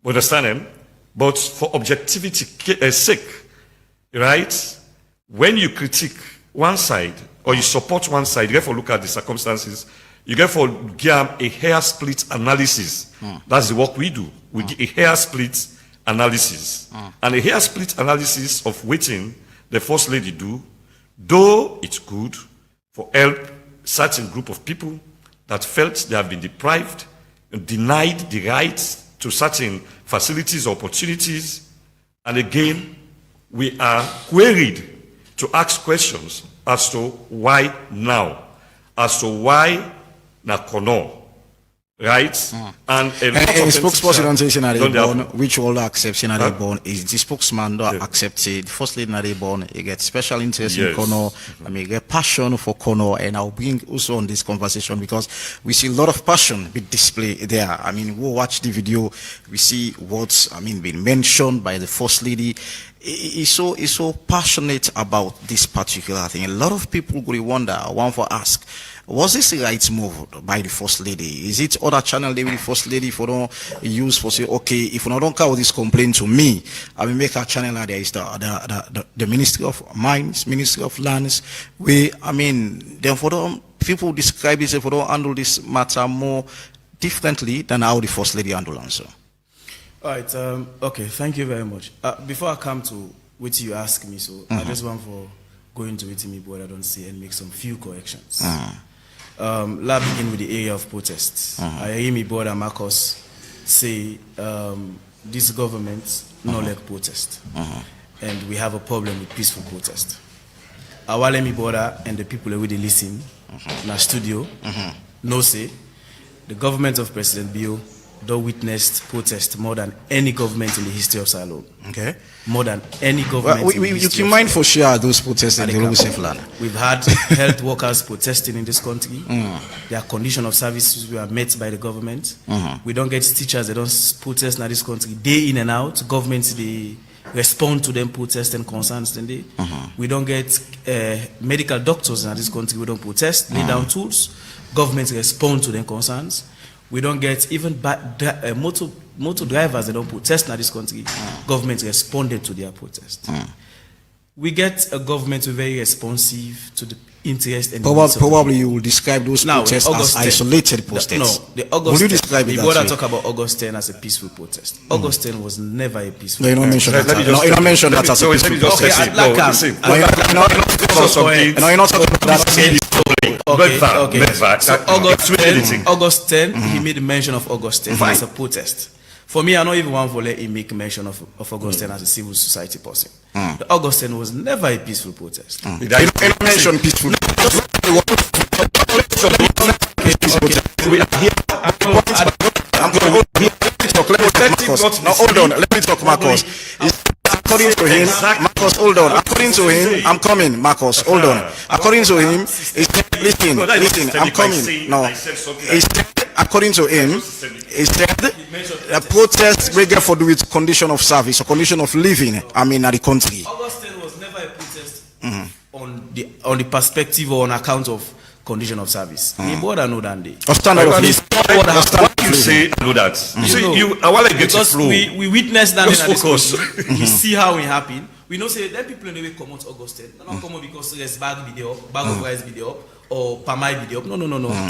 Understand him? But for objectivity sake, right? When you critique one side or you support one side, you get to look at the circumstances. You get to give a hair split analysis. That's the work we do. We give a hair split analysis. And a hair split analysis of waiting the First Lady do, though it's good for help certain group of people that felt they have been deprived and denied the rights to certain facilities or opportunities. And again, we are queried to ask questions as to why now, as to why Nakono, right? And a spokesperson say Senate born, which all accept Senate born is the spokesman that accepted First Lady Senate born. You get special interest in Kono. I mean, get passion for Kono, and I'll bring also on this conversation because we see a lot of passion be displayed there. I mean, we watch the video, we see what's being mentioned by the First Lady. He's so passionate about this particular thing. A lot of people will wonder, one for ask, was this the right move by the First Lady? Is it other channel they will the First Lady for don't use for say, okay, if you don't carry this complaint to me, I will make a channel there is the Ministry of Mines, Ministry of Lands, then for them people describe it for don't handle this matter more differently than how the First Lady handle answer. All right, okay, thank you very much. Before I come to what you ask me, so I just want for going to it me, but I don't say and make some few corrections. Let's begin with the area of protests. I hear me brother Marcos say this government no like protest, and we have a problem with peaceful protest. I want me brother and the people who they listen in our studio no say the government of President Bio don't witnessed protest more than any government in the history of Salo. Okay. More than any government. You can mind for sure those protests in the Rubu Seflan. We've had health workers protesting in this country. Their condition of services were met by the government. We don't get teachers, they don't protest in this country day in and out. Governments, they respond to them protests and concerns. Then we don't get medical doctors in this country, we don't protest, lay down tools. Governments respond to them concerns. We don't get even motor drivers, they don't protest in this country. Government responded to their protest. We get a government who very responsive to the interest and probably you will describe those protests as isolated protests. Will you describe it? We want to talk about August 10 as a peaceful protest. August 10 was never a peaceful protest. You don't mention that. You don't mention that as a peaceful protest. You're not talking about that. Okay. So August 10, he made mention of August 10 as a protest. For me, I don't even want to let him make mention of August 10 as a civil society person. The August 10 was never a peaceful protest. You don't mention peaceful. We are here. Hold on. Let me talk, Marcos. According to him, Marcos, hold on. According to him, I'm coming, Marcos, hold on. According to him, listen, I'm coming. No, according to him, he said a protest regular for do with condition of service or condition of living. At the country. August 10 was never a protest on the perspective or on account of condition of service. The border know that day. What you say, I know that. I want to get because flow. We witnessed that. Just focus. We see how it happened. We know say that people in the way come out August 10. Not come out because there's bag video up, bag of rice video up, or Pamai video up. No.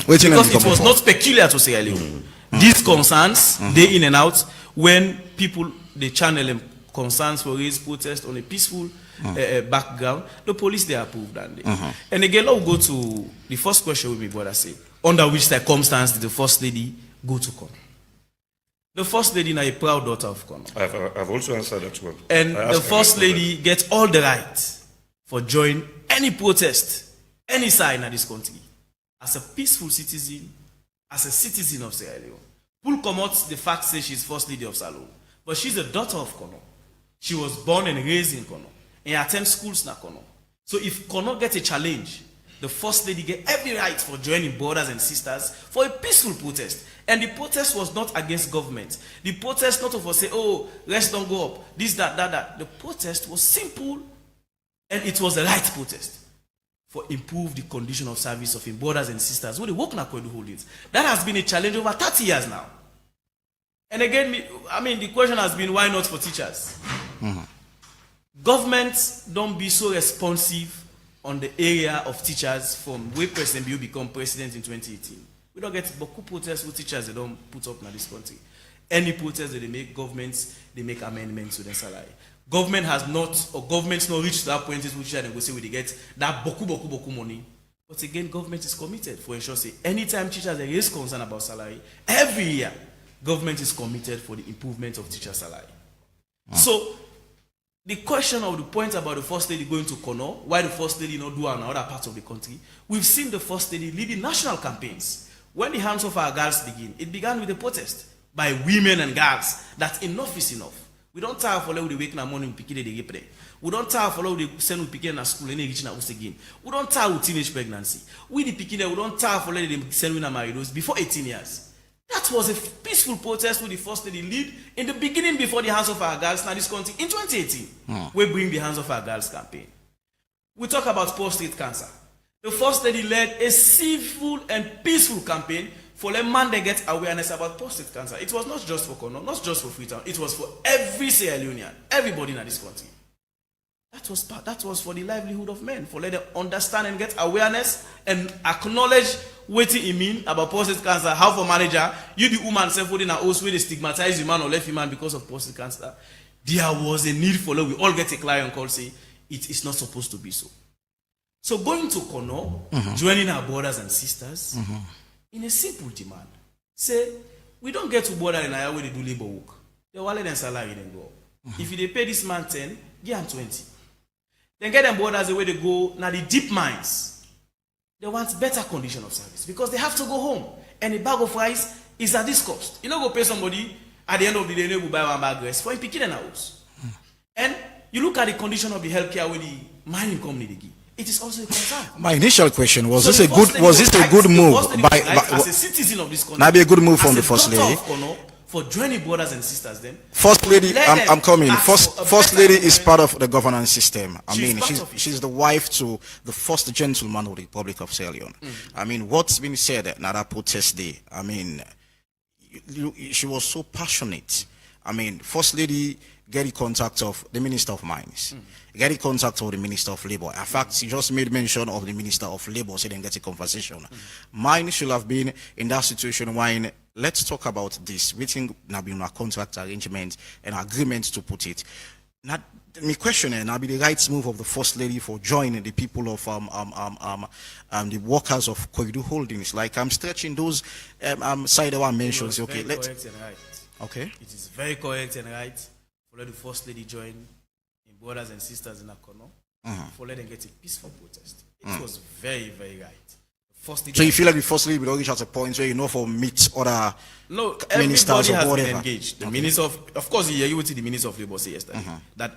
Because it was not peculiar to Sierra Leone. These concerns, day in and out, when people they channel them concerns for raise protest on a peaceful background, the police they approved that day. And again, let's go to the first question with me, brother say, under which circumstance did the First Lady go to Kono? The First Lady is a proud daughter of Kono. I've also answered that one. And the First Lady gets all the right for joining any protest, any side in this country, as a peaceful citizen, as a citizen of Sierra Leone. Pull come out the fact say she's First Lady of Salou, but she's a daughter of Kono. She was born and raised in Kono and attend schools in Kono. So if Kono gets a challenge, the First Lady get every right for joining brothers and sisters for a peaceful protest. And the protest was not against government. The protest not for say, oh, let's don't go up, this, that. The protest was simple And it was the right protest for improve the condition of service of him brothers and sisters who they work in Koidu holdings. That has been a challenge over 30 years now. And again, the question has been, why not for teachers? Governments don't be so responsive on the area of teachers from where President Bio become president in 2018. We don't get Boku protests with teachers they don't put up in this country. Any protest that they make, governments, they make amendments to their salary. Governments not reached that point in which they go say they get that boku money. But again, government is committed for ensure say anytime teachers there is concern about salary, every year, government is committed for the improvement of teacher salary. So the question of the point about the First Lady going to Kono, why the First Lady not do in other parts of the country, we've seen the First Lady leading national campaigns. When the Hands of Our Girls begin, it began with a protest by women and girls that enough is enough. We don't tire for the wake in the morning picking the repre. We don't tire for the send we picking at school and reaching out again. We don't tire with teenage pregnancy. We the picking we don't tire for the send we married those before 18 years. That was a peaceful protest with the First Lady lead in the beginning before the Hands of Our Girls now this country in 2018. We bring the Hands of Our Girls campaign. We talk about prostate cancer. The First Lady led a civil and peaceful campaign for the man that get awareness about prostate cancer. It was not just for Kono, not just for Freetown. It was for every Sierra Leonean, everybody in this country. That was for the livelihood of men, for let them understand and get awareness and acknowledge what it mean about prostate cancer. How for manager, you the woman self holding a house where they stigmatize the man or left the man because of prostate cancer. There was a need for we all get a client call say it is not supposed to be so. So going to Kono, joining our brothers and sisters, in a simple demand, say we don't get to border in Aya where they do labor work. They will let them salary then go. If they pay this man 10, give him 20. Then get them borders the way they go now the deep mines. They want better condition of service because they have to go home. And a bag of rice is at this cost. You don't go pay somebody at the end of the day, they go buy one bag of rice for him picking in a house. And you look at the condition of the healthcare with the mining company they give. It is also a concern. My initial question was: this a good move by as a citizen of this country? Now be a good move from the First Lady for joining brothers and sisters. Then First Lady, I'm coming. First Lady is part of the governance system. She's the wife to the first gentleman of the Republic of Sierra Leone. What's been said at that protest day? She was so passionate. First Lady get in contact of the Minister of Mines, get in contact of the Minister of Labor. In fact, she just made mention of the Minister of Labor, so they get a conversation. Mine should have been in that situation when let's talk about this. We think there be a contract arrangement and agreement to put it. Now, my question is, now be the right move of the First Lady for joining the people of the workers of Koidu Holdings. Like I'm stretching those side of our mentions. Okay, let's. Okay. It is very correct and right. Let the First Lady join in brothers and sisters in Akono for let them get a peaceful protest. It was very, very right. So you feel like the First Lady will reach at a point where for meet other ministers or whatever? Been engaged. The minister of course, you would see the Minister of Labor say yesterday that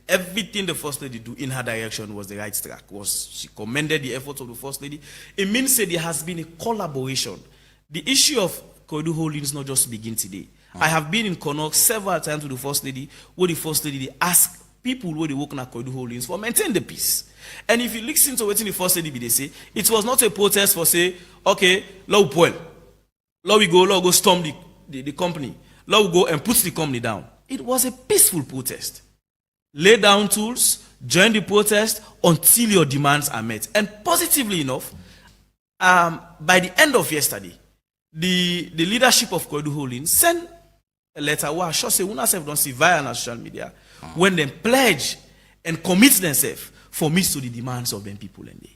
everything the First Lady do in her direction was the right track. She commended the efforts of the First Lady. It means that there has been a collaboration. The issue of Koidu Holdings not just begin today. I have been in Kono several times with the First Lady, where the First Lady ask people where they work in Koidu Holdings for maintain the peace. And if you listen to what the First Lady they say, it was not a protest for say, okay, law we go storm the company, law we go and put the company down. It was a peaceful protest. Lay down tools, join the protest until your demands are met. And positively enough, by the end of yesterday, the leadership of Koidu Holdings sent a letter where I should say, when I don't see via social media, when they pledge and commit themselves for meet to the demands of them people in there.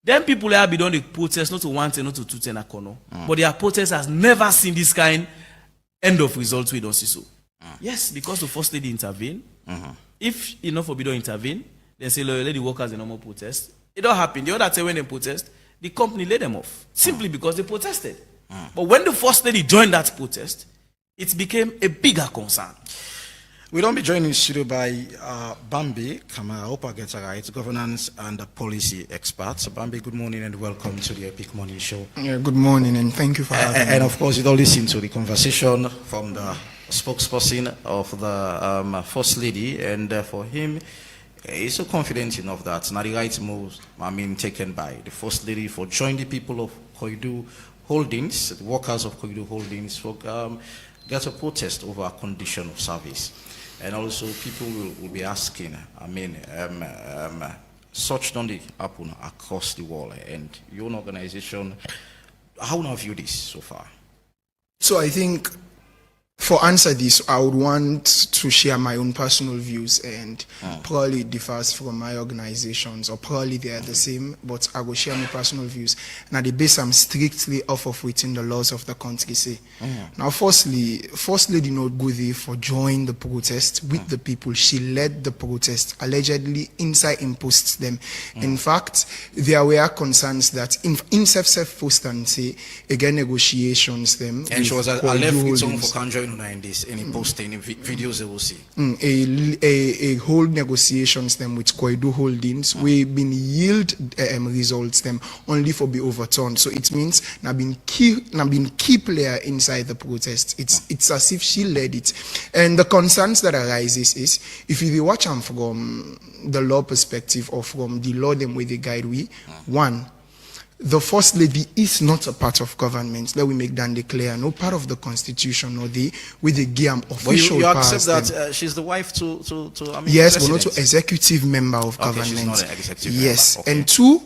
Them people have been done the protest, not to 110, not to 210 Akono, but their protest has never seen this kind end of results we don't see so. Yes, because the First Lady intervened. If enough of don't intervene, then say, let the workers in normal protest. It don't happen. The other time when they protest, the company let them off simply because they protested. But when the First Lady joined that protest, it became a bigger concern. We don't be joined in studio by Bambi Kama. I hope I get it right. Governance and policy experts. Bambi, good morning and welcome to the Epic Morning Show. Yeah, good morning and thank you for having me. And of course, you don't listen to the conversation from the spokesperson of the First Lady, and for him, He's so confident enough that now the right moves taken by the First Lady for joining the people of Koidu Holdings, the workers of Koidu Holdings, for get a protest over a condition of service. And also people will be asking, such don't happen across the world, and your own organization, how now view this so far? So I think for answer this, I would want to share my own personal views, and probably it differs from my organizations, or probably they are the same, but I will share my personal views. Now the base I'm strictly off of within the laws of the country say. Now firstly, First Lady not go there for join the protest with the people. She led the protest, allegedly inside imposed them. In fact, there were concerns that in self-post and say again negotiations them. And she was a left with someone for conjoin in this, any posting videos they will see. A whole negotiations them with Koidu Holdings, we've been yield results them only for be overturned. So it means now been key player inside the protest. It's as if she led it. And the concerns that arises is if you watch them from the law perspective or from the law them with the guide one, the First Lady is not a part of government. Let we make that clear. No part of the constitution or with the game official. But you accept that she's the wife to yes, but not an executive member of government. She's not an executive yes, member. Okay. And two,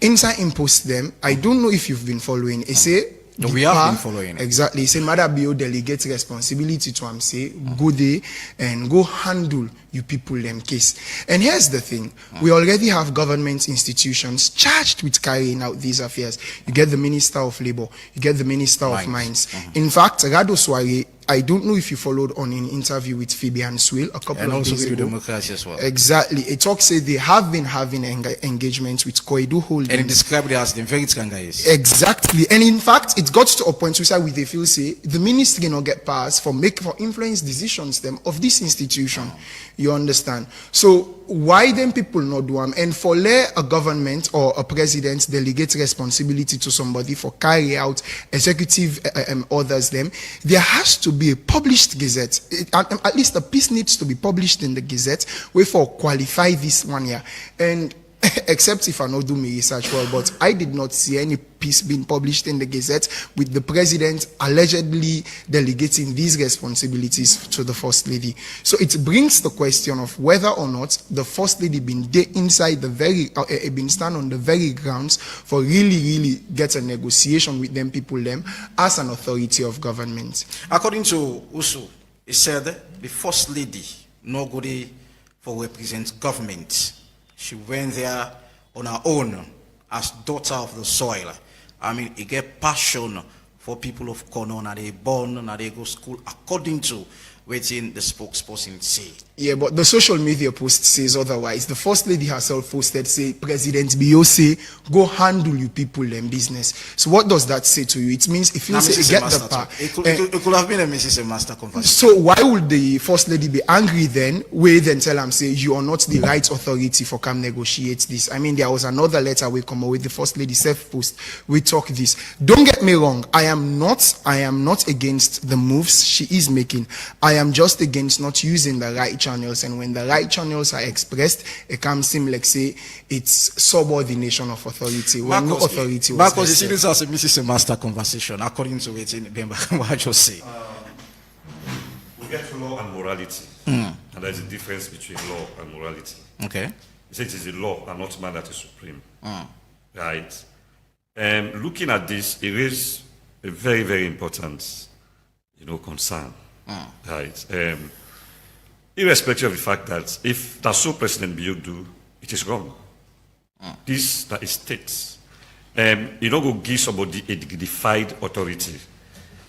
inside impost them. I don't know if you've been following. It say we have been following it. Exactly. Say Mother Bio delegates responsibility to say go there and go handle you people them case. And here's the thing. We already have government institutions charged with carrying out these affairs. You get the Minister of Labor, you get the Minister of Mines. In fact, Rado Soare, I don't know if you followed on an interview with Fabian Swill a couple of days ago. Democracy as well. Exactly. It talks say they have been having engagements with Koidu Holdings. And it described it as the very guys. Exactly. And in fact, it got to a point where they feel say the ministry not get passed for influence decisions them of this institution. You understand? So why then people not do them? And for let a government or a president delegate responsibility to somebody for carry out executive orders them, there has to be a published gazette. At least a piece needs to be published in the gazette where for qualify this one year. And except if I not do my research well, but I did not see any piece being published in the gazette with the president allegedly delegating these responsibilities to the First Lady. So it brings the question of whether or not the First Lady been inside the been stand on the very grounds for really get a negotiation with them people them as an authority of government. According to Usu, he said the First Lady no go there for represent government. She went there on her own as daughter of the soil. He get passion for people of Kono, and they born, and they go school according to waiting the spokesperson say. Yeah, but the social media post says otherwise. The First Lady herself posted, say, President Bio say, go handle you people and business. So what does that say to you? It means if you say, get the power. It could have been a Mrs. Master conversation. So why would the First Lady be angry then? We then tell them, say, you are not the right authority for come negotiate this. There was another letter we come with the First Lady self-post. We talk this. Don't get me wrong. I am not against the moves she is making. I am just against not using the right channels, and when the right channels are expressed, it can seem like say it's subordination of authority. When no authority was Marcos, you see this as a Mrs. Master conversation, according to what I just say. We get law and morality, and there's a difference between law and morality. Okay. He said it is the law and not man that is supreme. Right. Looking at this, it is a very, very important, concern. Right. Irrespective of the fact that if that's so President Bio do, it is wrong. This that is states. You don't go give somebody a dignified authority.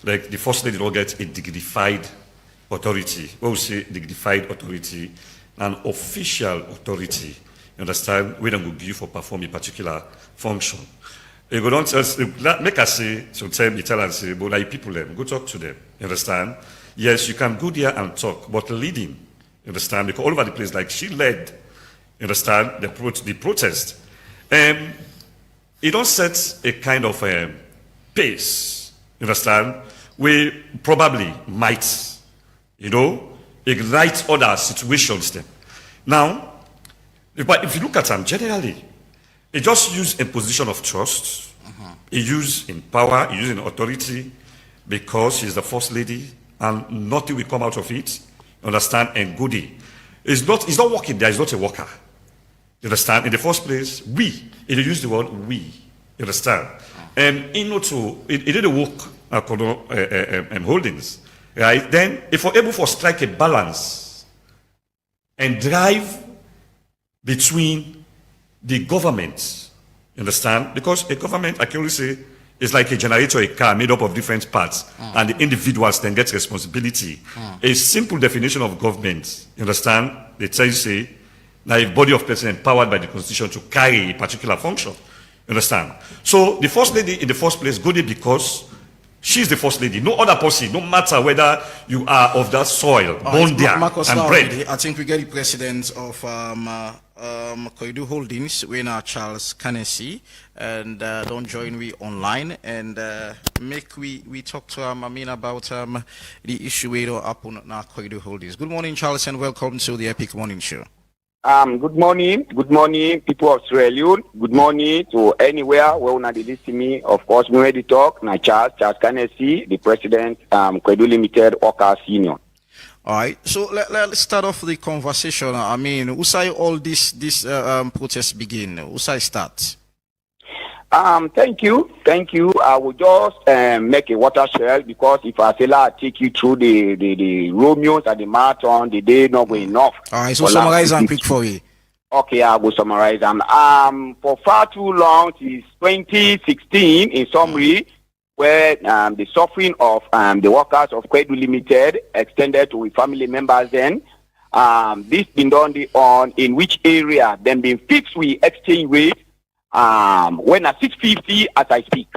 Like the First Lady don't get a dignified authority. What we say dignified authority, an official authority. You understand? We don't go give for perform a particular function. You go don't make us say sometimes you tell and say, but like people them, go talk to them. You understand? Yes, you can go there and talk, but leading. You understand? Because all over the place, like she led, you understand, the protest. It don't set a kind of pace, you understand, we probably might, ignite other situations then. Now, But if you look at them generally, he just used a position of trust. He used in power, he used in authority, because she's the first lady, and nothing will come out of it. Understand? And goody. It's not working there, he's not a worker. You understand? In the first place, he used the word we. You understand? And he did the work holdings. Right? Then, if we're able to strike a balance and drive between the government, you understand? Because a government, I can only say, is like a generator, a car made up of different parts, and the individuals then get responsibility. A simple definition of government, you understand? They tell you, say, now a body of person empowered by the constitution to carry a particular function. You understand? So the first lady in the first place, goody because she's the first lady. No other person, no matter whether you are of that soil, born there, and bred. I think we get the president of Koidu Holdings, winner Charles Canessy, and don't join me online and make we talk to about the issue we don't happen now Koidu Holdings. Good morning, Charles, and welcome to the Epic Morning Show. Good morning, people of Sierra Leone. Good morning to anywhere where una dey listen to me. Of course, we ready to talk. Now, Charles Canessy, the president, Koidu Limited Workers Union. All right, so let's start off the conversation. I mean, who say all this protests begin? Who say start? Thank you. I will just make a watershed, because if I say I take you through the Romeos and the marathon, the day not going enough. All right, so summarize and quick for you. Okay, I will summarize them. For far too long, since 2016, in summary, where the suffering of the workers of Koidu Limited extended to family members. Then this been done on in which area then been fixed with exchange rate. When at 650 as I speak,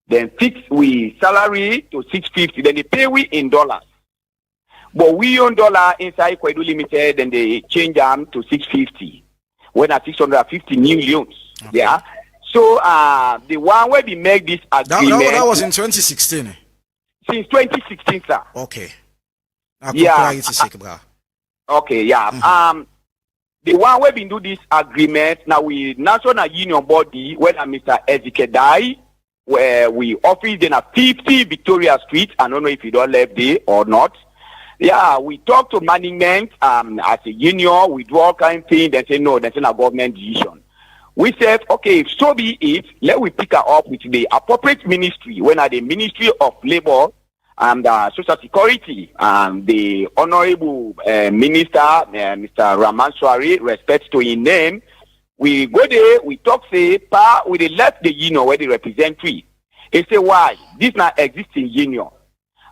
then fix we salary to 650, then they pay we in dollars. But we own dollar inside Koidu Limited, then they change them to 650. When at 650 new loans. Okay. Yeah. So the one where we make this agreement, that was in 2016. Since 2016, sir. Okay. Yeah. Okay, yeah. The one where we do this agreement now with National Union Body, when Mr. Advocacy, where we office in a 50 Victoria Street. I don't know if you don't live there or not. Yeah, we talk to management as a union, we do all kind of things. They say no, that's not a government decision. We said, okay, if so be it, let we pick her up with the appropriate ministry, when at the Ministry of Labor and Social Security, the Honorable Minister, Mr. Ramanswari, respect to his name. We go there, we talk, say, we left the union where they represent we. They say, why? This not existing union.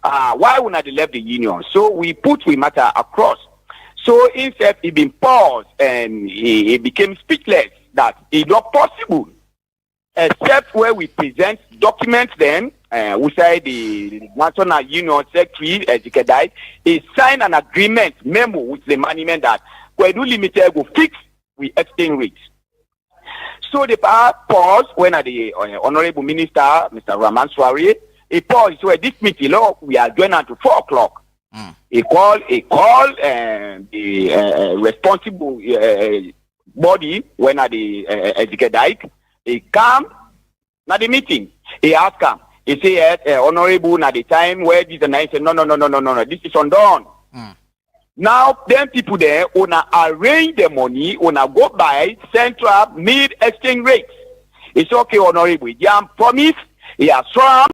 Why would not they left the union? So we put we matter across. So instead, he been paused and he became speechless that it's not possible, except where we present documents then. We say the National Union Secretary, Advocacy, he signed an agreement memo with the management that Koidu Limited will fix with exchange rates. So the pause when the Honorable Minister, Mr. Ramanswari, he paused. So at this meeting, we are joining at 4 o'clock. He called the responsible body when the Advocacy, he come na the meeting. He asked him. He said, Honorable, at the time where this and I said, no, this is undone. Now, them people there, wanna arrange the money, wanna go buy central mid-exchange rates. It's okay, Honorable. Yeah, promise. He has sworn.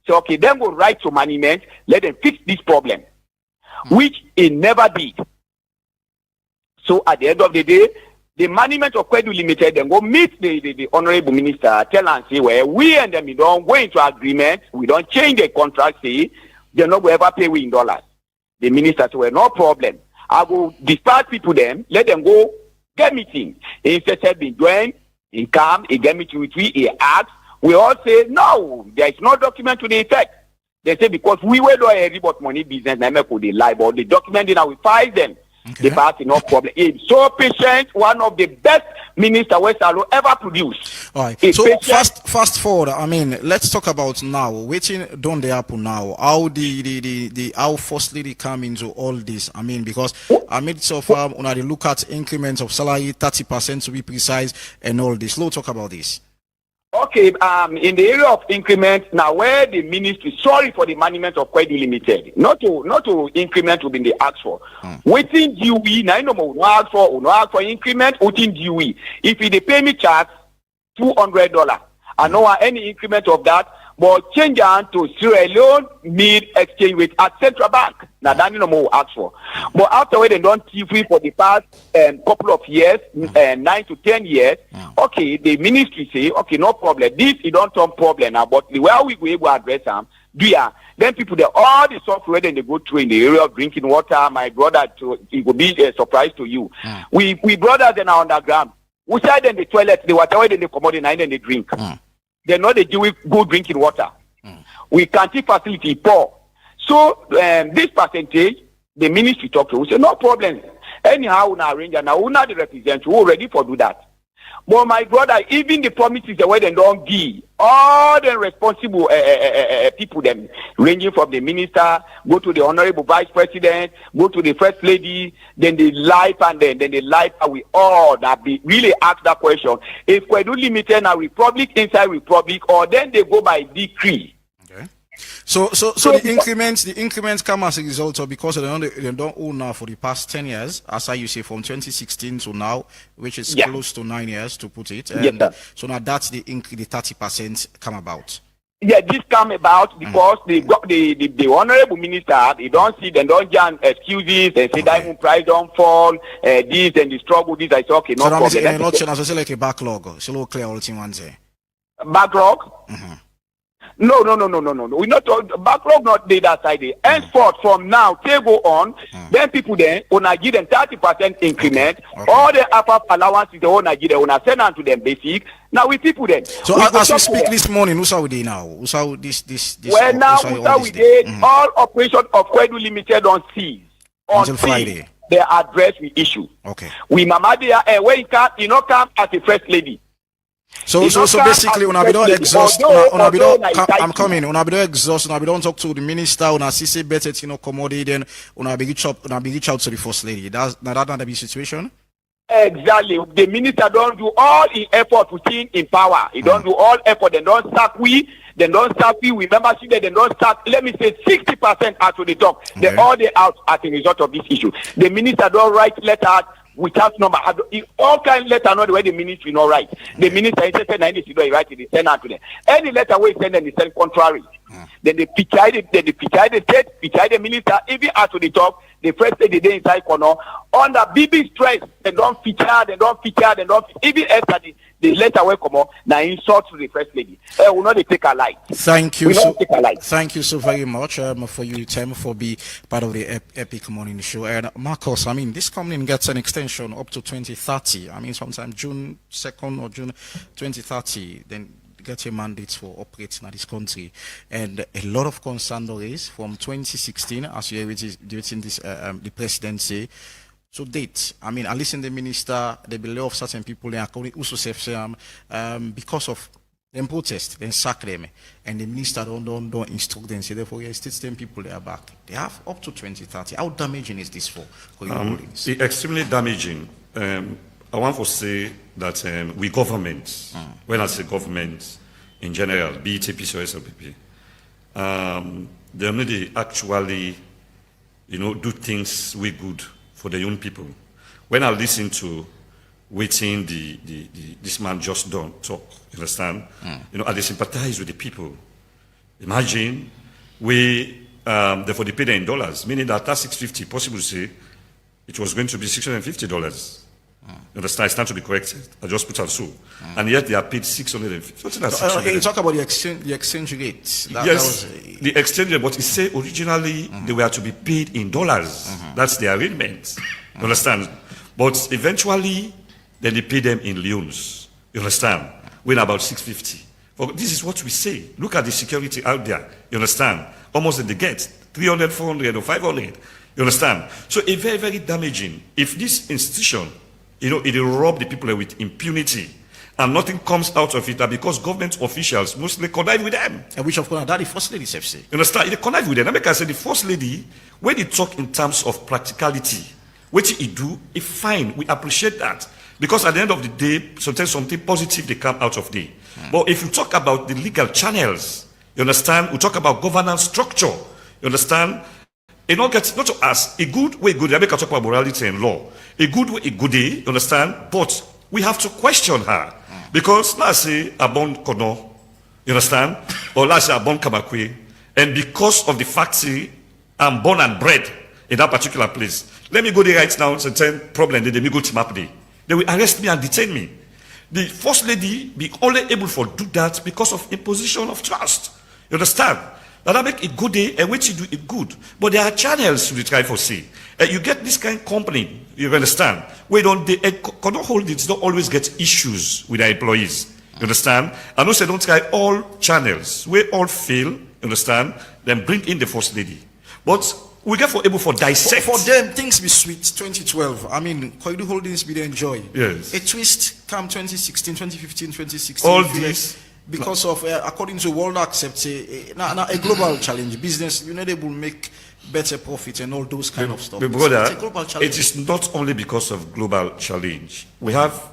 So, okay, then go write to management, let them fix this problem, which he never did. So, at the end of the day, the management of Koidu Limited then go meet the Honorable Minister, tell and say, well, we and them, we don't go into agreement, we don't change the contract, say, they're not going to ever pay we in dollars. The minister said, well, no problem. I will dispatch people them, let them go get meeting. Instead of being joined, he come, he get meeting with we, he asks, we all say, no, there is no document to the effect. They say, because we were doing a report money business, and they lie, but the document, then we file them. The party, no problem. He's so patient, one of the best minister West Alo ever produced. All right. He's So patient. fast forward. I mean, let's talk about now. Waiting don't they happen now? How the how First Lady come into all this? I mean, because I made so far when I look at increments of salary, 30% to be precise, and all this. Let's talk about this. Okay, in the area of increment, now where the ministry, sorry for the management of Koidu Limited, not to increment will be the ask for. Waiting due, now you know no ask for increment, waiting due. If they pay me charge $200, I know any increment of that, but change on to Sierra Leone mid exchange rate at Central Bank. Now that you know more ask for. But after they don't TV for the past couple of years, 9 to 10 years, okay, the ministry say, okay, no problem. This is not some problem now, but the way we go able to address them, then people they all the software then they go through in the area of drinking water. My brother, it will be a surprise to you. We brothers then are underground. We side in the toilet, the water where they come out and then they drink. They're not the Jewish good drinking water. We can't keep facility poor. So this percentage, the ministry talk to, we say no problem. Anyhow, we arrange and now we not the represent. We're ready for do that. But my brother, even the promises the way they don't give, all the responsible people them ranging from the minister, go to the honorable vice president, go to the first lady, then the life and then the life we all that be really ask that question. If Koidu Limited a republic inside republic, or then they go by decree. So the increments come as a result of because they don't own now for the past 10 years, as you say, from 2016 to now, which is close to 9 years to put it. And so now that's the 30% come about. Yeah, this come about because the honorable minister, they don't jam excuses and say diamond price don't fall, this and the struggle, this I say okay, no so problem. So that means it's like a backlog. So we'll clear all the ones there. Backlog? No. We not backlog not did that side. Henceforth from now till go on, then people then wanna give them 30% increment. Okay. All the upper allowances they wanna give them, wanna send on to them basic. Now we people then. So as we speak this morning, who's we now? Who's this well now we did all operation of Koidu Limited on cease. Until Friday. They address the issue. Okay. We Mamadia where you not come as a first lady. So basically, when I don't exhaust, I'm coming. When I don't exhaust, when I don't talk to the minister, when I see better, commodity, then when I reach out to the first lady. That's not the situation. Exactly. The minister don't do all the effort within in power. He don't do all effort. They don't start we. They don't start we. We membership. They don't start. Let me say 60% out to the top. Okay. They all they out as a result of this issue. The minister don't write letters without number. All kind of letter not the way the ministry not write. The minister insisted that he write it, he send out to them. Any letter we send them, they send contrary. Then they pitch the minister, even out to the top, the first day they inside corner, under BB stress, they don't feature, even after the letter will come up, now insult to the first lady. Will not take a light. Thank you so very much for your time for being part of the Epic Morning Show. And Marcus, I mean, this company gets an extension up to 2030. I mean, sometime June 2nd or June 2030, then get a mandate for operating in this country. And a lot of concern there is from 2016, as you are during this the presidency. So date, I mean, at least in the minister, they will lay off certain people, they are also safe because of them protest, then sack them, and the minister don't instruct them. So therefore, still 10 people they are back. They have up to 2030. How damaging is this for It's extremely damaging. I want to say that we government, when I say government in general, be it APC or SLPP, they only actually, do things we good for the young people. When I listen to waiting this man just don't talk, you understand? I sympathize with the people. Imagine therefore they pay them in dollars, meaning that $650, possible to say it was going to be $650. You understand? It's not to be corrected. I just put on so. And yet they are paid $650. You talk about the exchange rate. The exchange rate, but it said originally they were to be paid in dollars. That's the arrangement. You understand? But eventually, then they pay them in leones. You understand? When about $650. But this is what we say. Look at the security out there. You understand? Almost they get 300, 400, or 500. You understand? So it's very, very damaging. If this institution, it will rob the people with impunity, and nothing comes out of it, that because government officials mostly connive with them. And which of course that the First Lady say. You understand? They connive with them. Like I said, the First Lady, when they talk in terms of practicality, what he do, it's fine. We appreciate that. Because at the end of the day, sometimes something positive they come out of the. But if you talk about the legal channels, you understand? We talk about governance structure. You understand? It not get not to us a good way, good. I make a talk about morality and law. A good way, a good day. You understand? But we have to question her because let's say a born Kono, you understand? Or let's say a born Kamakwe, and because of the fact say I'm born and bred in that particular place, let me go there right now. It's a problem. They me go to map day. They will arrest me and detain me. The First Lady be only able to do that because of imposition of trust. You understand? That make it good day and which you do it good. But there are channels to try for see. You get this kind of company, you understand? We don't holdings don't always get issues with their employees. You understand? And also don't try all channels. We all fail, you understand? Then bring in the First Lady. But we get able for dissect. For them, things be sweet. 2012. I mean, Koidu Holdings be the enjoy. Yes. A twist come 2016, 2015, 2016. All this. Because of, according to World Accept, a global challenge. Business, you know, they will make better profit and all those kind of stuff. But brother, it's a global challenge. it is not only because of global challenge. We have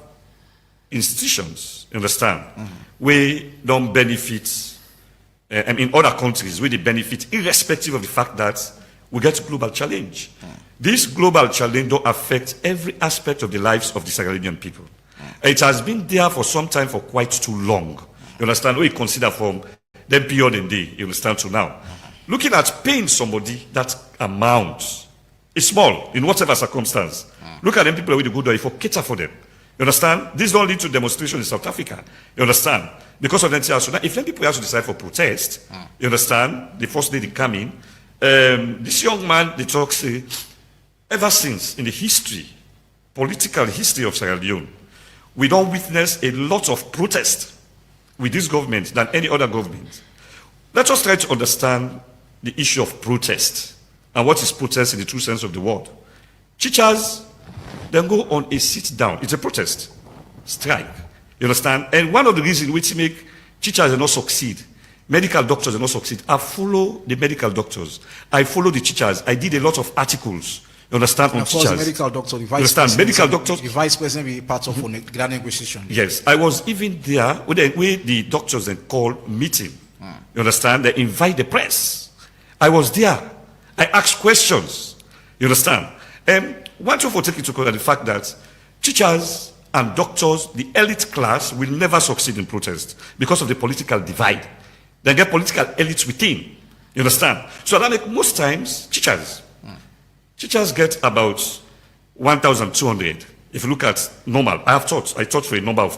institutions, you understand, we don't benefit, in other countries, we they benefit irrespective of the fact that we get global challenge. This global challenge don't affect every aspect of the lives of the Sierra Leonean people. It has been there for some time, for quite too long. You understand? We consider from them period in day, you understand, to now. Looking at paying somebody that amount is small in whatever circumstance. Look at them people with the good for cater for them. You understand? This don't lead to demonstration in South Africa. You understand? Because of the so now, if them people have to decide for protest, you understand? The First Lady come in. This young man, they talk say, ever since in the history, political history of Sierra Leone, we don't witness a lot of protest with this government than any other government. Let us try to understand the issue of protest and what is protest in the true sense of the word. Teachers then go on a sit down. It's a protest, strike. You understand? And one of the reasons which make teachers do not succeed, medical doctors do not succeed, I follow the medical doctors. I follow the teachers. I did a lot of articles. You understand? On teachers. The medical doctor, the vice understand? Medical doctors. The vice president will be part of the negotiation. Yes, I was even there where the doctors then call meeting. You understand? They invite the press. I was there. I asked questions. You understand? And one thing for take into account the fact that teachers and doctors, the elite class, will never succeed in protest because of the political divide. They get political elites within. You understand? So that make most times teachers get about 1,200. If you look at normal, I taught for a number of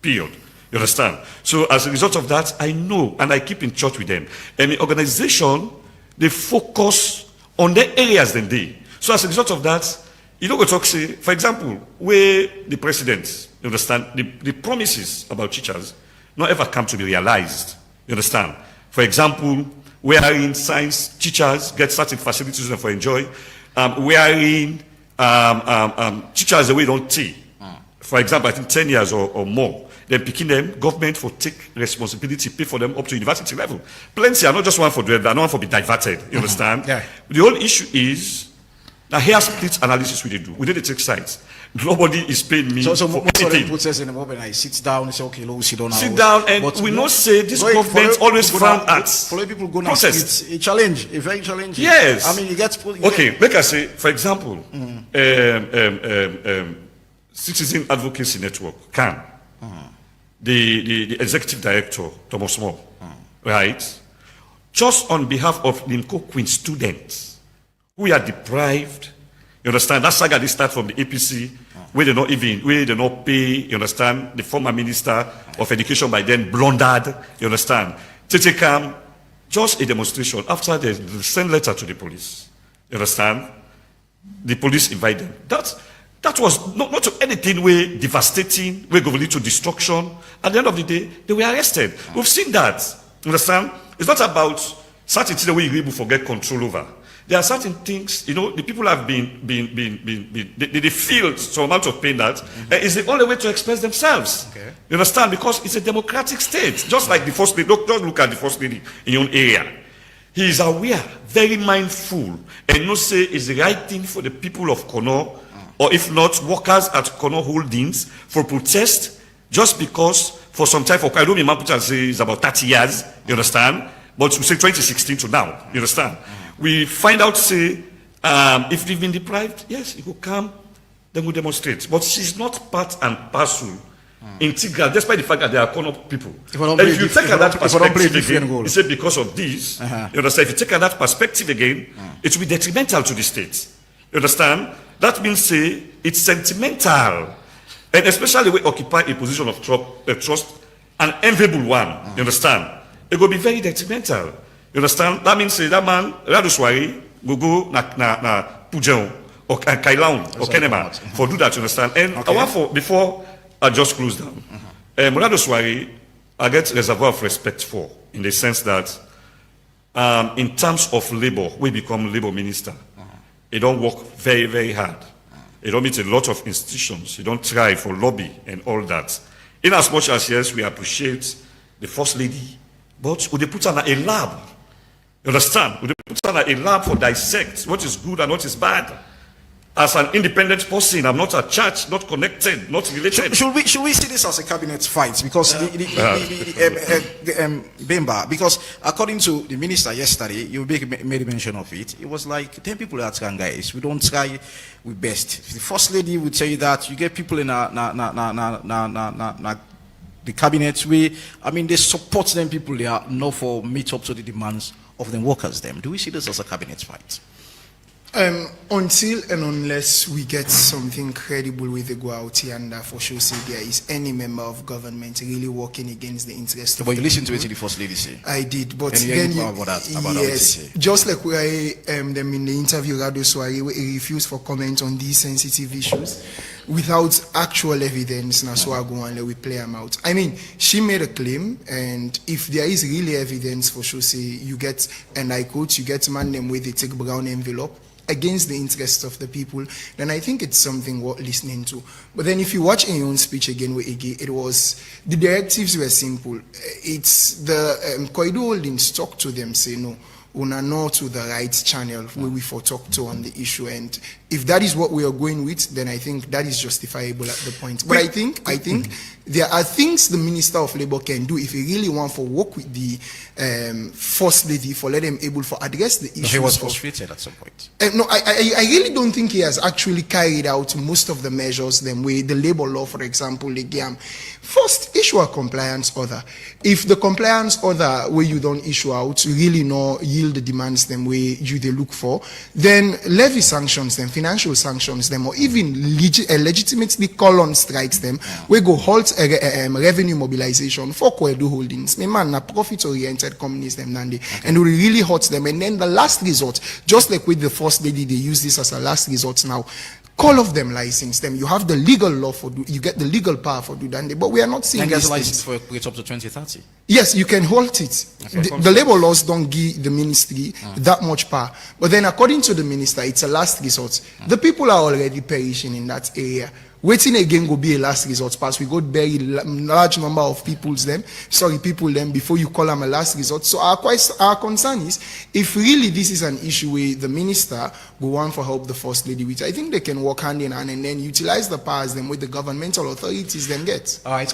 period. You understand? So as a result of that, I know and I keep in touch with them. And the organization, they focus on the areas then they. So as a result of that, you know what talk say, for example, where the president, you understand, the promises about teachers not ever come to be realized. You understand? For example, wherein science teachers get certain facilities for enjoy, wherein teachers the way don't take. For example, I think 10 years or more. Then picking them, government for take responsibility, pay for them up to university level. Plenty are not just one for them, they're not one for be diverted. You understand? Yeah. The whole issue is now here split analysis we do. We did take sides. Nobody is paying me. So for most of them anything. put us in the moment. I sit down and say, okay, let's sit down. Sit down and But we no- not say this Wait, government for always people frown now- at For people go now, protest. it's a challenge, a very challenging. Yes. I mean, you get Okay, make I say, for example, Citizen Advocacy Network, CAN, the executive director, Thomas Moore, right? Just on behalf of Limco Queen students who are deprived, you understand? That saga they start from the APC, where they not pay, you understand? The former minister of education by then blundered, you understand? Tetekam, just a demonstration after they sent letter to the police, you understand? The police invited them. That was not to anything way devastating, way going to lead to destruction. At the end of the day, they were arrested. We've seen that. Understand? It's not about certain things that we able to forget control over. there are certain things, you know, the people have they feel some amount of pain that it's the only way to express themselves. Okay. You understand? Because it's a democratic state, just like the First Lady. Don't look at the First Lady in your own area. He is aware, very mindful, and not say it's the right thing for the people of Kono, or if not, workers at Kono Holdings for protest, just because for some time, for Koidu, Maputa say it's about 30 years, you understand? But we say 2016 to now, you understand? We find out, say, if they've been deprived, yes, it will come, then we'll demonstrate. But she's not part and parcel, integral, despite the fact that they are Kono people. And if you take that perspective again, you say because of this, you understand? If you take that perspective again, it will be detrimental to the state. You understand? That means, say, it's sentimental. And especially we occupy a position of trust, an enviable one, you understand? It will be very detrimental. You understand? That means, say, that man, Raduswari, will go na Pujao, or Kailaun, or Kenema, for do that, you understand? And I want for, before I just close down, Raduswari, I get reservoir of respect for, in the sense that, in terms of labor, we become labor minister. He don't work very, very hard. He don't meet a lot of institutions. He don't try for lobby and all that. In as much as, yes, we appreciate the First Lady, but would they put on a lab? You understand? Would they put on a lab for dissect what is good and what is bad? As an independent person, I'm not a church, not connected, not related. Should we see this as a cabinet fight? Because Bemba, because according to the minister yesterday, you made mention of it. It was like 10 people are trying, guys. We don't try we best. The First Lady would tell you that you get people in the cabinet way. I mean, they support them people. They are not for meet up to the demands of the workers. Them. Do we see this as a cabinet fight? Until and unless we get something credible with the go out here and for sure say there is any member of government really working against the interest of but you listened to what the First Lady say. I did, but and then about that, yes, just like we them in the interview Radio Swahili, he refused for comment on these sensitive issues without actual evidence. Now so I go and let we play them out. I mean, she made a claim, and if there is really evidence for sure say you get, and I quote, you get man them with a take brown envelope against the interests of the people, then I think it's something worth listening to. But then if you watch in your own speech again with Ige, it was, the directives were simple. It's the Koidu Holdings talk to them, say no, una no to the right channel where we for talk to on the issue, and if that is what we are going with, then I think that is justifiable at the point. But I think there are things the Minister of Labour can do if he really want to work with the First Lady for let them able to address the issues. He was frustrated at some point. No, I really don't think he has actually carried out most of the measures them way the labor law, for example, the GAM. First, issue a compliance order. If the compliance order where you don't issue out really no yield the demands them way you they look for, then levy sanctions them, financial sanctions them, or even legitimately call on strikes them, we go halt revenue mobilization for Koidu Holdings. Me man, na profit-oriented companies them nandi, and we really hurt them. And then the last resort, just like with the First Lady, they use this as a last resort now. Call of them, license them. You have the legal law for do. You get the legal power for do that. But we are not seeing. And get a license for it up to 2030. Yes, you can halt it. Okay. The labor laws don't give the ministry that much power. But then, according to the minister, it's a last resort. The people are already perishing in that area. Waiting again will be a last resort pass. We got very large number of people them before you call them a last resort. So our concern is, if really this is an issue where the minister will want for help the First Lady, which I think they can work hand in hand and then utilize the powers them with the governmental authorities then get. All right.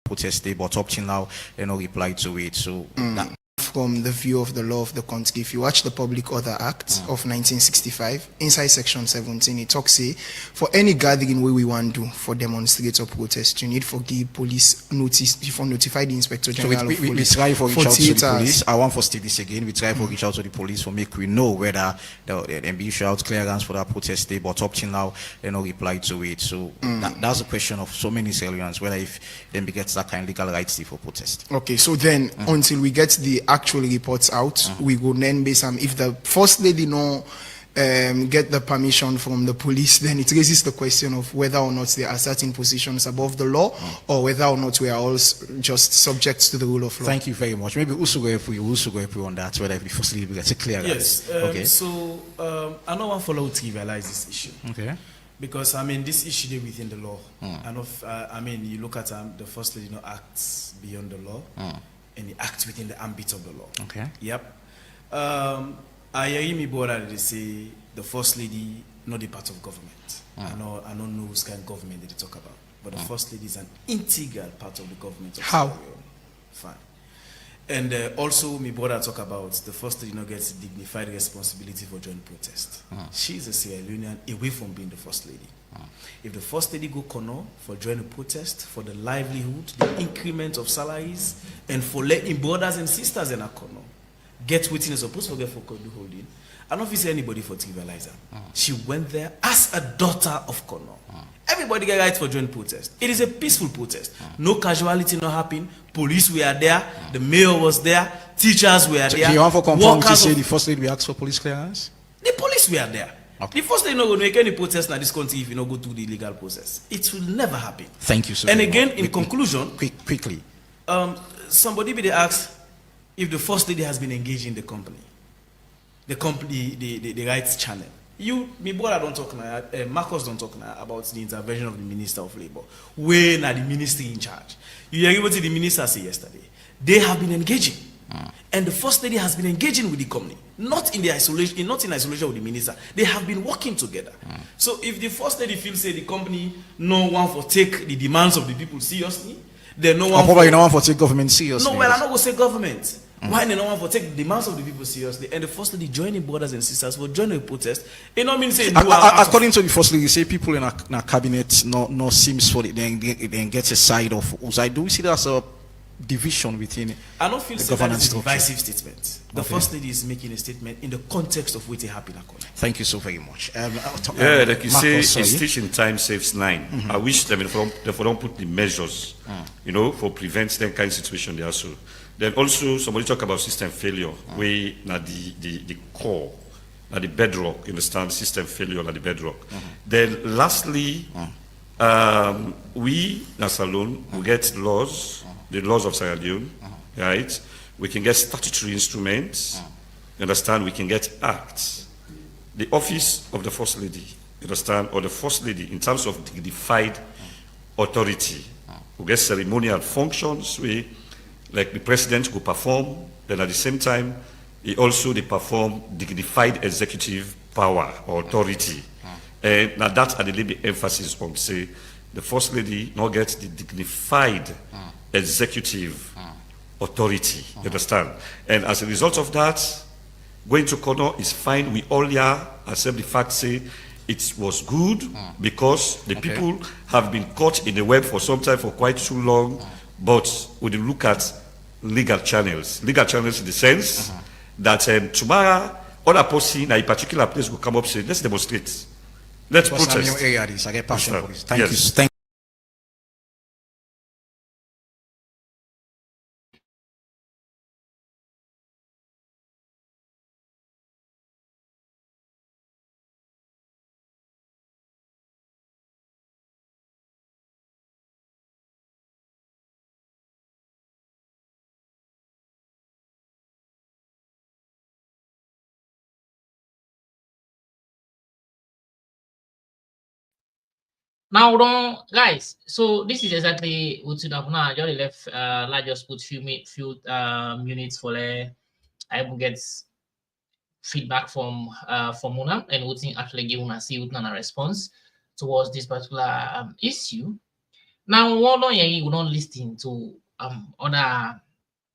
Protest day, but up till now, they no reply to it. So from the view of the law of the country, if you watch the Public Order Act of 1965, inside section 17, it talks say for any gathering where we want to do for demonstrate or protest, you need for give police notice before notify the Inspector General of Police. We try for reach out to the police. I want for state this again. We try for reach out to the police for make we know whether they be issue out clearance for that protest day, but up till now they no reply to it. So that's a question of so many Syrians, whether if them gets that kind of legal rights for protest. Okay, so then until we get the actual reports out, we go then base if the First Lady no get the permission from the police, then it raises the question of whether or not there are certain positions above the law, or whether or not we are all just subject to the rule of law. Thank you very much. Maybe also go on that, whether the First Lady gets clear. Yes. Okay. So I don't want to follow to realize this issue. Okay. Because I mean, this issue is within the law. I mean, you look at the First Lady acts beyond the law, and he acts within the ambit of the law. Okay. Yep. I hear me brother they say the First Lady not the part of government. I don't know which kind of government they talk about, but the First Lady is an integral part of the government. Of How? Sierra Leone. Fine. And also, my brother talk about the First Lady not gets dignified responsibility for joint protest. She's a Sierra Leonean away from being the First Lady. If the First Lady go Kono for joint protest, for the livelihood, the increment of salaries, and for letting brothers and sisters in a Kono get witness supposed to get for Koidu holding, I don't see anybody for trivialize her. She went there as a daughter of Kono. Everybody get right for joint protest. It is a peaceful protest. No casualty not happen. Police were there. The mayor was there. Teachers were there. Do you want to confirm to say the First Lady asked for police clearance? The police were there. Okay. The First Lady not going to make any protest in this country if you not go through the legal process. It will never happen. Thank you, sir. And again, in conclusion, quickly, somebody be asked if the First Lady has been engaged in the company, the rights channel. You, me brother don't talk now, Marcos don't talk now about the intervention of the Minister of Labor. When are the ministry in charge? You hear what the minister said yesterday. They have been engaging. And the First Lady has been engaging with the company, not in isolation with the minister. They have been working together. So if the First Lady feels say the company no one for take the demands of the people seriously, then no one probably no one for take government seriously. No, well, I'm not going to say government. Why no one for take the demands of the people seriously? And the First Lady joining brothers and sisters for joining a protest. It not mean say according to the First Lady, say people in a cabinet no seems for it then gets a side of Uzai. Do we see that as a division within it? I don't feel that is a divisive statement. The First Lady is making a statement in the context of what happened. Thank you so very much. Like you say, it's teaching time saves 9. I wish them if they don't put the measures, for prevent that kind of situation there also. Then also somebody talk about system failure. We na the core, na the bedrock. You understand system failure na the bedrock. Then lastly, we as alone we get laws. The laws of Sierra Leone, right? We can get statutory instruments, you understand? We can get acts. The office of the First Lady, you understand? Or the First Lady, in terms of dignified authority, we get ceremonial functions, like the president will perform, then at the same time, they perform dignified executive power or authority. And now that's a little bit emphasis on, say, the First Lady not get the dignified executive authority, you understand? And as a result of that, going to Kono is fine. We all accept the fact, say, it was good because the people have been caught in the web for some time, for quite too long, but when you look at legal channels in the sense that tomorrow, other person in a particular place will come up and say, let's demonstrate, let's protest. I get passion for this. Thank Yes. you. Now, guys, so this is exactly what you have now. I just left, like just put few minutes for I will get feedback from Una and we think actually give Una see Una a response towards this particular issue. Now, what we don't listen to other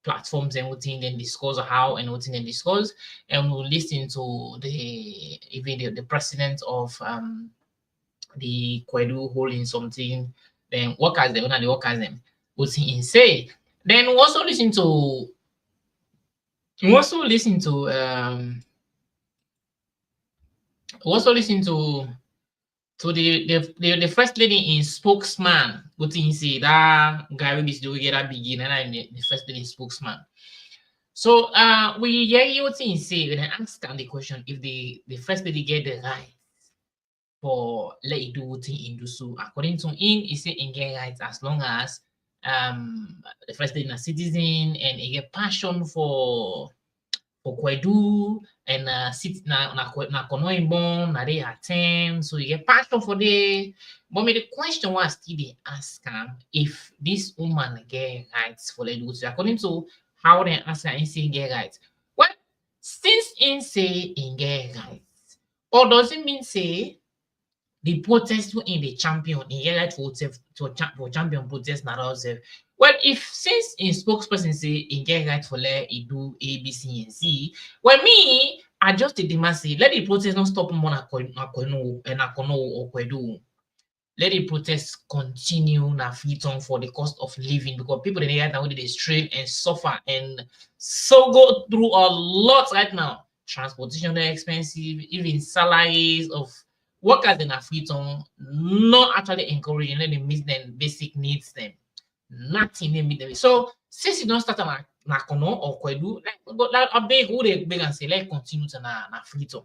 platforms and we think then discuss how and we think then discuss and we'll listen to the president of the Koidu holding something, then workers them and the workers them what he say. Then we also listen to the First Lady in spokesman. What he say that guy will be doing that begin and the First Lady spokesman. So we hear you think say when I ask them the question if the first lady get the right for let it do thing in do so according to him he say in get rights as long as the first lady a citizen and he get passion for Koidu and sit na kono born na they attend so you get passion for the but me the question was still they ask if this woman get rights for let do so according to how they ask her in say get rights. Well, since in say in get rights, or does it mean say the protest in the champion in get right for champion protest not also. Well, if since in spokesperson say in get right for let it do A, B, C, and C, well me I just the demand say let the protest not stop more na kono or kwedu. Let the protest continue na free on for the cost of living because people in the area now they strain and suffer and so go through a lot right now. Transportation are expensive, even salaries of workers in a free town not actually encouraging let them meet them basic needs them. Nothing they meet them. So since you don't start na kono or kwedu, like a big who they big and say let continue to na free town.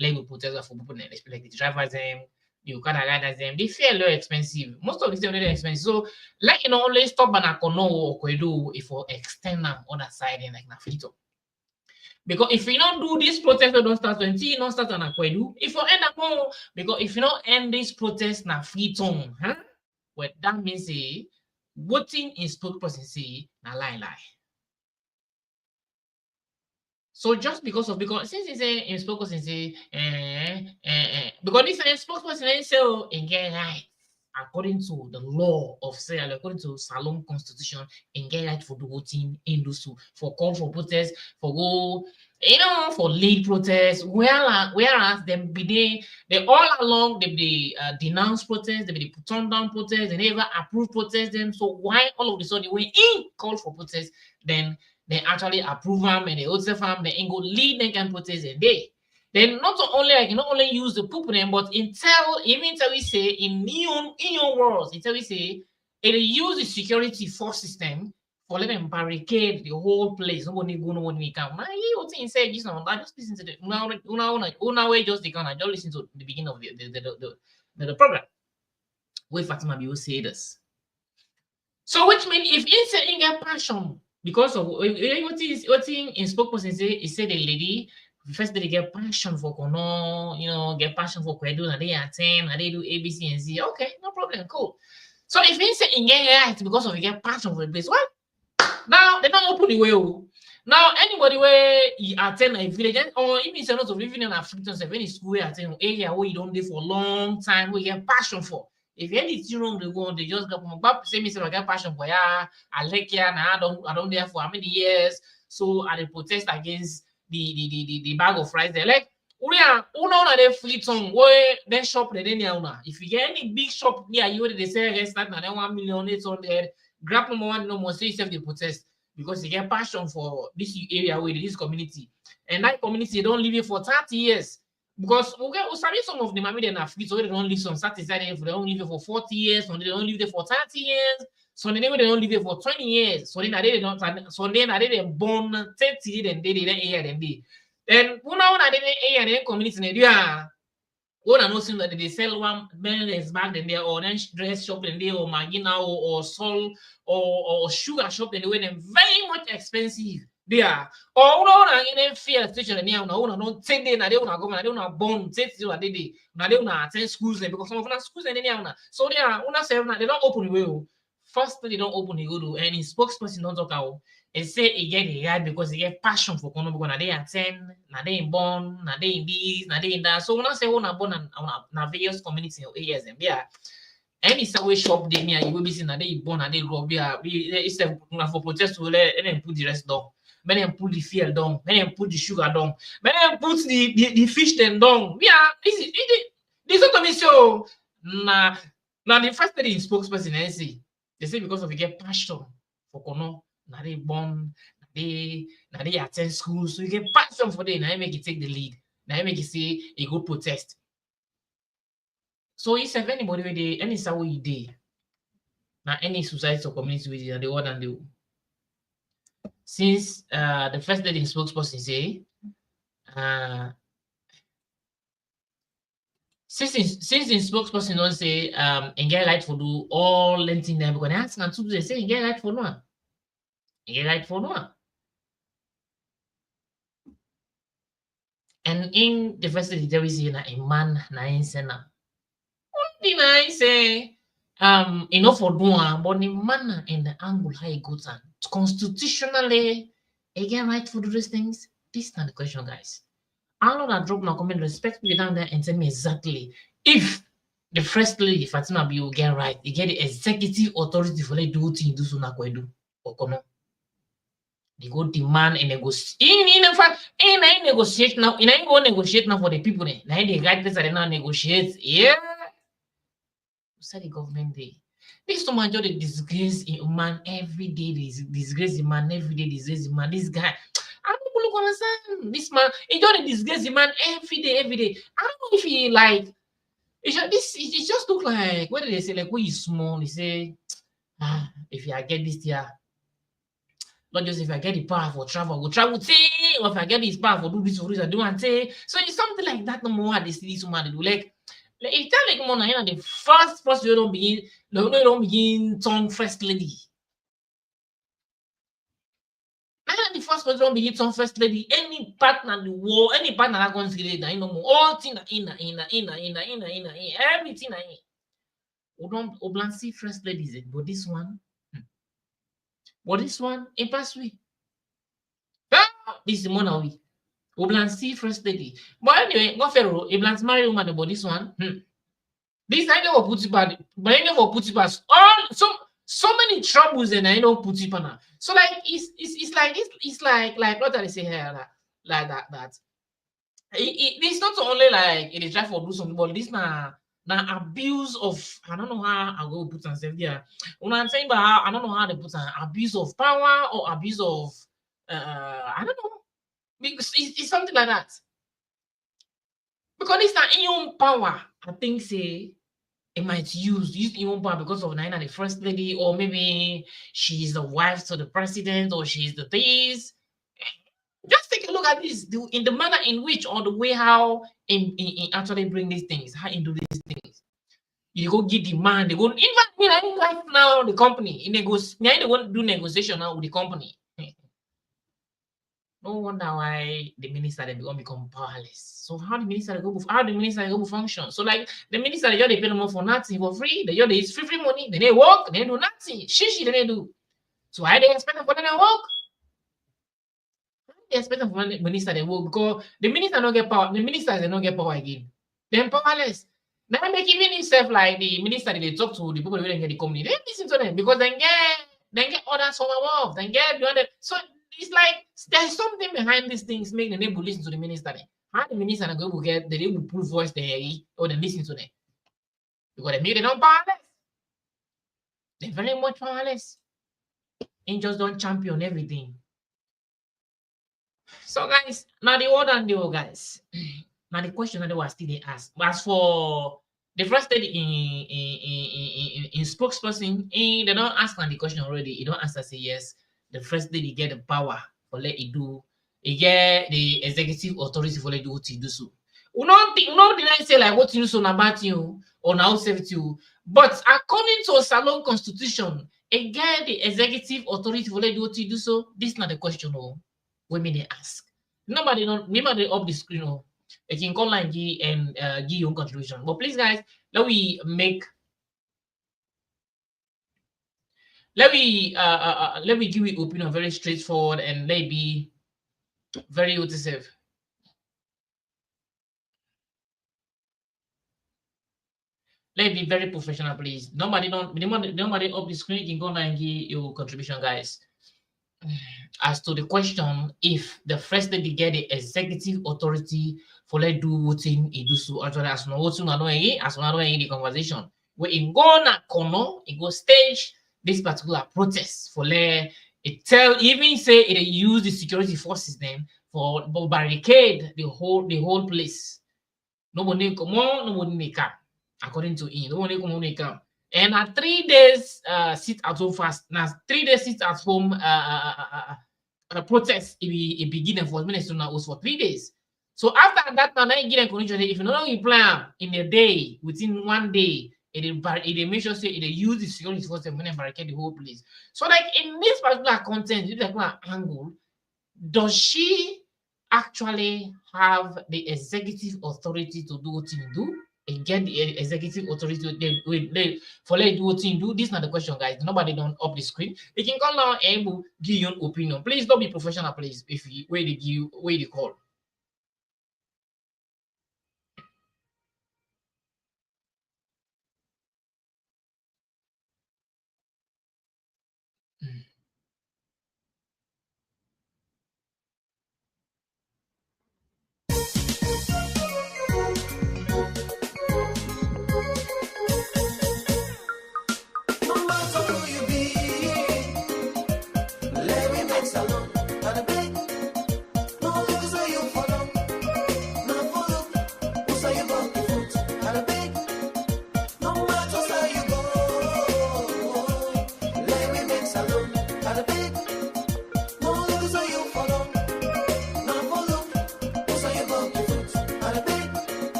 Let we protest for people like the drivers them the Okada riders them, they feel very expensive. Most of the things are very expensive. So, like always stop and Akono or Koidu if you extend them other side and like Nafrito. Because if you don't do this protest, don't start until you don't start on Koidu. If you end up home, because if you don't end this protest na free tone, huh? Well, that means voting in spokesperson say na lie. So just because since he say in spokesperson say because this spokesperson say in get right according to the law of say according to Salon constitution in get right for the voting in do so for call for protest for go for lead protest whereas them be they all along they denounce protest they be turn down protest they never approve protest them so why all of the sudden when in call for protest then they actually approve them and they also farm they ain't go lead them can protest a day. Then not only use the people them, but even tell we say in your words, it tell we say it use the security force system for let them barricade the whole place. Nobody go, nobody come. Now you think say this now. I just listen to the una way just the I just listen to the beginning of the program where Fatima Bio say this. So which means if inside in get passion because of what in spokesperson say he said the lady first they get passion for kono, get passion for kwedu and they attend and they do ABC and Z. Okay, no problem, cool. So if he say in get right because of he get passion for the place, well now they don't open the way. Now anybody where you attend a village or even say not of living in African any school attend area where you don't live for a long time where you get passion for. If anything wrong, they go, they just go back. Say me say I get passion for ya. I like ya now. I don't there for how many years. So I protest against the bag of rice. They like una they free tongue where they shop they una. If you get any big shop near you, they say start na 1,800,000. Grab number one no more say yourself they protest because you get passion for this area where this community and that community don't live here for 30 years. Because some of them, I mean, they're free, so they don't live some certain side, they don't live there for 40 years, so they don't live there for 30 years, so they don't live there for 20 years, so then they don't, so then they born 30, then they area then they. Then una they area then community in the one and also that they sell one business bag then there or then dress shop in there or magina or salt or sugar shop in the way them very much expensive. There or una in fear station and now una don't take day na they una go na they una born take you they na they una attend schools because some of them schools and then so they are una say they don't open the way. First they don't open the go and his spokesperson don't talk out and say he get the right because he get passion for kono because na they attend na they born na they in this na they in that so una say una born na various community areas and there any subway shop they me you will be seeing na they born na they grow there instead for protest to let and then put the rest down. Many them put the fuel down, many them put the sugar down, many them put the fish then down. Yeah, this what I mean. So now the first thing spokesperson they say because of you get passion for kono, now they born, now they attend school, so you get passion for them. Now you make it take the lead. Now you make it say a good protest. So if anybody where they any way you day, now any society or community with the one and do. since the First Lady spokesperson say, since the spokesperson don't say and get right for do all lengthy them because they ask and to they say get right for no. Get right for no. And in the First Lady there is a man na in sena. Only I say enough for doing, but the manner and the angle how it goes on constitutionally again right for do these things. This is not the question, guys. I'm gonna drop my comment respectfully down there and tell me exactly if the First Lady Fatima Bio get right, you get the executive authority for the do thing do so na Koidu or kono. They go demand and negotiate. In fact, in negotiate now, in go negotiate now for the people. Now they right place and now negotiate. Yeah. Say the government day. This to major the disgrace in man every day. Disgrace the man every day. Disgrace the man. This guy. I don't look understand. This man, he don't disgrace the man every day, every day. I don't know if he like. It just look like what do they say? Like when you small, they say, if I get this here, not just if I get the power for travel, we'll travel say, or if I get this power for do this, I do and say. So it's something like that. No more they see this woman they do like if tell like more now the first you don't begin tongue First Lady. The first person don't begin tongue First Lady. Any partner in the war, any partner that goes to the all thing in everything in. We don't oblancy First Ladies, but this one, it pass we. This is one of we. Oblancy First Lady. But anyway, go Pharaoh, Oblans marry woman about this one. This I never put it bad, but I never put it past all so many troubles and I don't put it on. So like it's like what I say here like that. It's not only like it is try for do something, but this now abuse of I don't know how I go put myself there. When I'm saying about I don't know how they put an abuse of power or abuse of I don't know because it's something like that. Because it's not in your power, I think say it might use your power because of Nina the First Lady, or maybe she's the wife to the president, or she's the this. Just take a look at this in the manner in which or the way how in actually bring these things, how into these things. You go get demand, they go in fact me right now the company in they want to do negotiation now with the company. No wonder why the minister they become powerless. So how the minister go function? So like the minister they just pay them for nothing for free. They just free money. Then they work. They do nothing. Shishi they do. So why they expect them for them to work? They expect them for the minister they work because the minister don't get power. The ministers they don't get power again. They're powerless. Now make even himself like the minister they talk to the people who don't get the company. They listen to them because they get orders from above. They get beyond them. So it's like there's something behind these things making them able to listen to the minister. How the minister are going to get they will put voice there or they listen to them because they make them powerless. They're very much powerless. And just don't champion everything. So guys, now the order and the guys. Now the question that they were still they ask. As for the First Lady in spokesperson, they don't ask on the question already. You don't answer say yes. The First Lady get the power for let it do. He get the executive authority for let do what he do so. We don't deny say like what you do so about you or now save you. But according to a Salon Constitution, he get the executive authority for let do what he do so. This is not the question. Women they ask. Nobody up the screen. You can call line and give your own contribution. But please, guys, let me give you opinion very straightforward and let be very safe. Let be very professional, please. Nobody up the screen. You can go and give your contribution, guys. As to the question, if the First Lady get the executive authority for let do what he do so actually as no the conversation. Where in go na kono, it go stage this particular protest for let it tell even say it use the security forces then for barricade the whole place. Nobody come on, nobody come. According to him, nobody come. And at 3 days sit at home fast. Now 3 days sit at home protest it begin enforcement was for 3 days. So after that, now you get a condition. If you know you plan in a day, within 1 day, it make sure say it use the security force and barricade the whole place. So like in this particular content, this particular angle, does she actually have the executive authority to do what you do? And get the executive authority for let do what you do? This is not the question, guys. Nobody don't up the screen. You can call now and give your opinion. Please don't be professional, please. If you wait to give wait the call.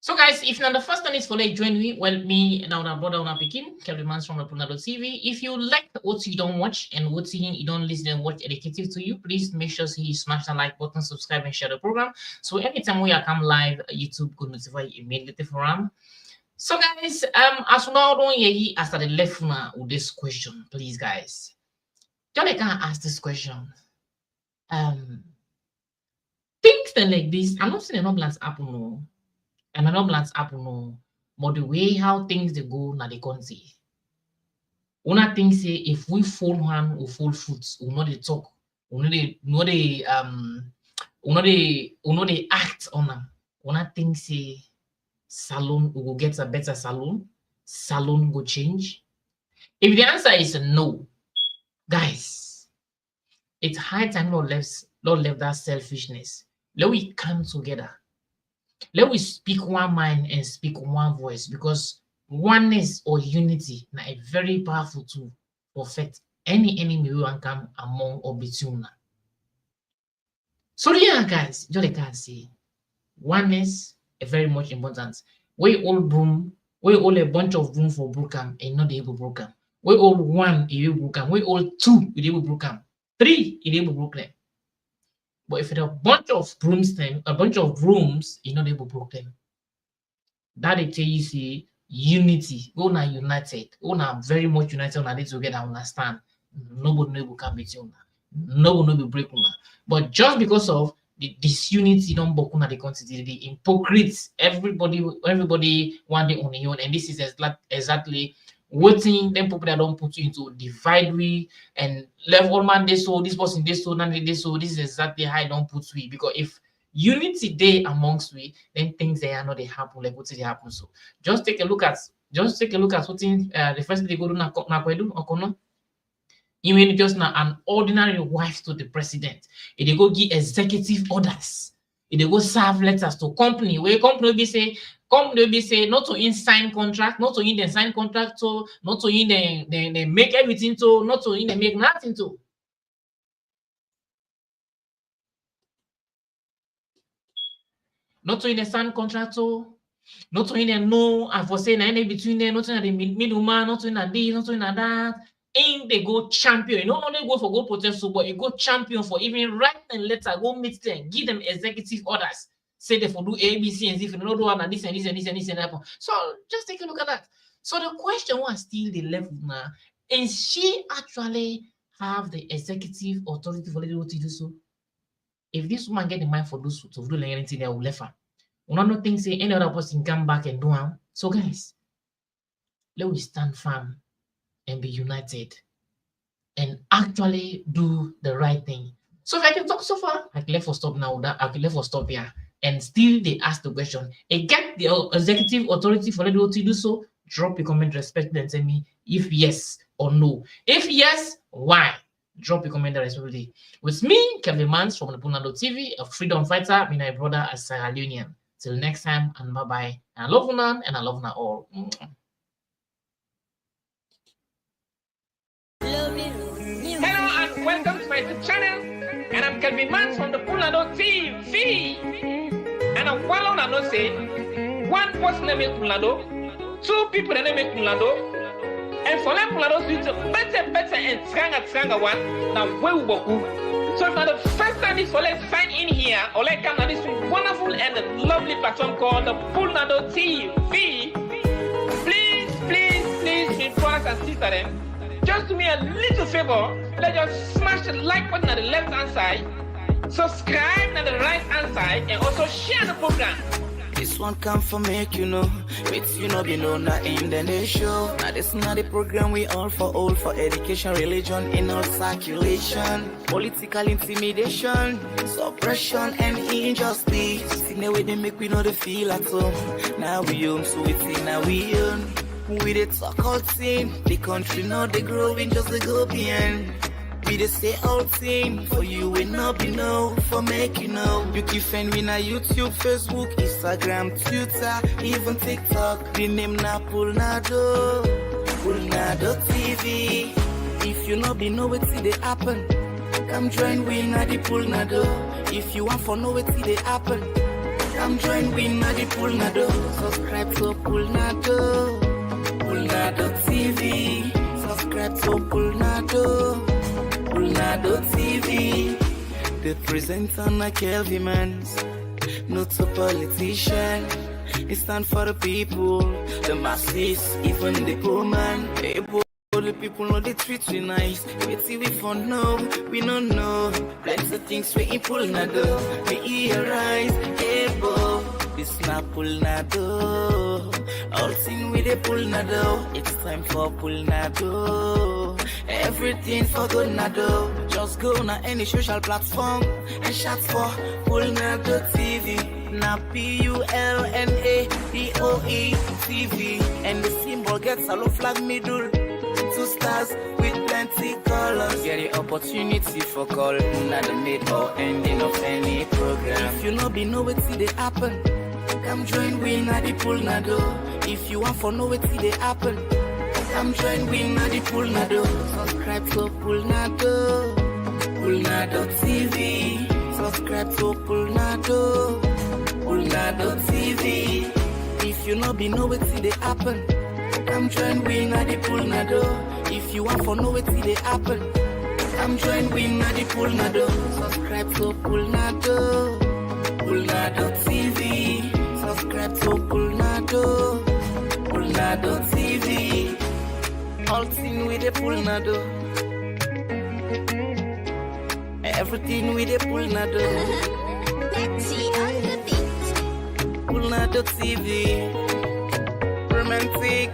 So guys, if you're the first time is for like join me, well me now our brother on picking Kevin Mans from Pado TV. If you like what you don't watch and what you don't listen and watch educative to you, please make sure you smash the like button, subscribe and share the program. So anytime we come live, YouTube could notify you immediately for them. So guys, as now don't hear after the left now with this question, please guys. John can ask this question. Things that like this, I'm not saying an ambulance happen no. And an ambulance happen no, but the way how things they go now they can't see. Una thing say if we fall hand or fall foot, we not they talk. they act on them. Una think say salon we will get a better salon will change. If the answer is no, guys, it's high time Lord left that selfishness. Let we come together. Let we speak one mind and speak one voice, because oneness or unity is a very powerful tool to affect any enemy we want come among or between. So yeah, guys, just can say oneness is very much important. We all a bunch of broom for Brookham and not able Brookham. We all one able Brookham. We all two able Brookham. 3 able Brooklyn. But if it's a bunch of brooms, you're not able to broke them. That it tell you see unity. Go now united. Go now very much united on it together. Understand? Nobody can beat you. Nobody will break you. But just because of the disunity, don't book on the quantity, the hypocrites, everybody one day on your own, and this is exactly waiting them people that don't put you into divide we and level man this so this person this so this so this is exactly how I don't put we, because if unity day amongst we, then things they are not they happen like what they happen. So just take a look at what in the first day go to na Koidu Okono. Even just now an ordinary wife to the president, if they go give executive orders, if they go serve letters to company where company will be say not to in sign contract, not to in the sign contract, so not to in they make everything to, not to in they make nothing to. Not to in the sign contract, so not to in the no, and for saying any between them, not to in the middleman, not to in a this, not to in a that. And they go champion. You don't only go for go protest, but you go champion for even write and letter, go meet them, give them executive orders. Say they for do A, B, C, and Z, if you don't do one and this and this and this and this and that. So just take a look at that. So the question was still the left now. Is she actually have the executive authority for to do so? If this woman get the mind for those to do anything, they will left her. We don't think say any other person come back and do it. So guys, let we stand firm and be united and actually do the right thing. So if I can talk so far, I can let for stop now. That I can let for stop here. And still they ask the question. And get the executive authority for them to do so. Drop a comment, respect, and tell me if yes or no. If yes, why? Drop a comment and respect. With me, Kevin Mans from the Pado TV, a freedom fighter, my brother, a Sierra Leonean. Till next time, and bye-bye. And I love you none, and I love you all. Hello and welcome to my YouTube channel, and I'm Kevin Mans from the Pado TV. And I'm well on and say one person name Pado, 2 people name Pado, and for them Pado is better and stronger one. Now where we go. So for the first time is for let's sign in here or let's come to this wonderful and lovely platform called the Pado TV. Please, my brothers and sisters, just do me a little favor. Let just smash the like button at the left hand side, subscribe at the right hand side, and also share the program. This one come for make you know, with you know be known not in the nation. Now this not the program we all for education, religion in all circulation, political intimidation, suppression and injustice. See the way they make we know the feel at home. Now we own, so we think now we own. We the talk out thing, the country not the growing, just the go beyond. We the say out thing, for you will not be know, for make you know. You can find me na YouTube, Facebook, Instagram, Twitter, even TikTok. The name na Pado TV. If you not be know what see they happen, come join we na the Pado. If you want for know what see they happen, come join we na the Pado. Subscribe to Pado TV. Subscribe to Pado TV. The presenter na Kelvin Mans, not a politician. It stand for the people, the masses, even the poor man. All the people know they treat we nice. We see we for no, we don't know. Plenty of things we in Pado. We hear rise, able. This na Pado. All thing with the Pado. It's time for Pado. Everything for good nado. Just go na any social platform and shout for Pado TV. Na PULNADOE TV. And the symbol gets a low flag middle. 2 stars with plenty colors. Get the opportunity for call. Not the mid or ending of any program. If you know be know what see they happen, come join we na the pool nado. If you want for know what see they happen, come join we na the pool nado. Subscribe to Pool Nado. Pool Nado TV. Subscribe to Pool Nado. Pool Nado TV. If you know be know what see they happen, come join we na the Pool Nado. If you want for know what see they happen, come join we na the Pool Nado. Subscribe to Pool Nado. Pool Nado TV. Subscribe to Pool Nado. Pool Nado TV. All thing with the Pool Nado. Everything with the Pool Nado. Pool Nado TV. Romantic.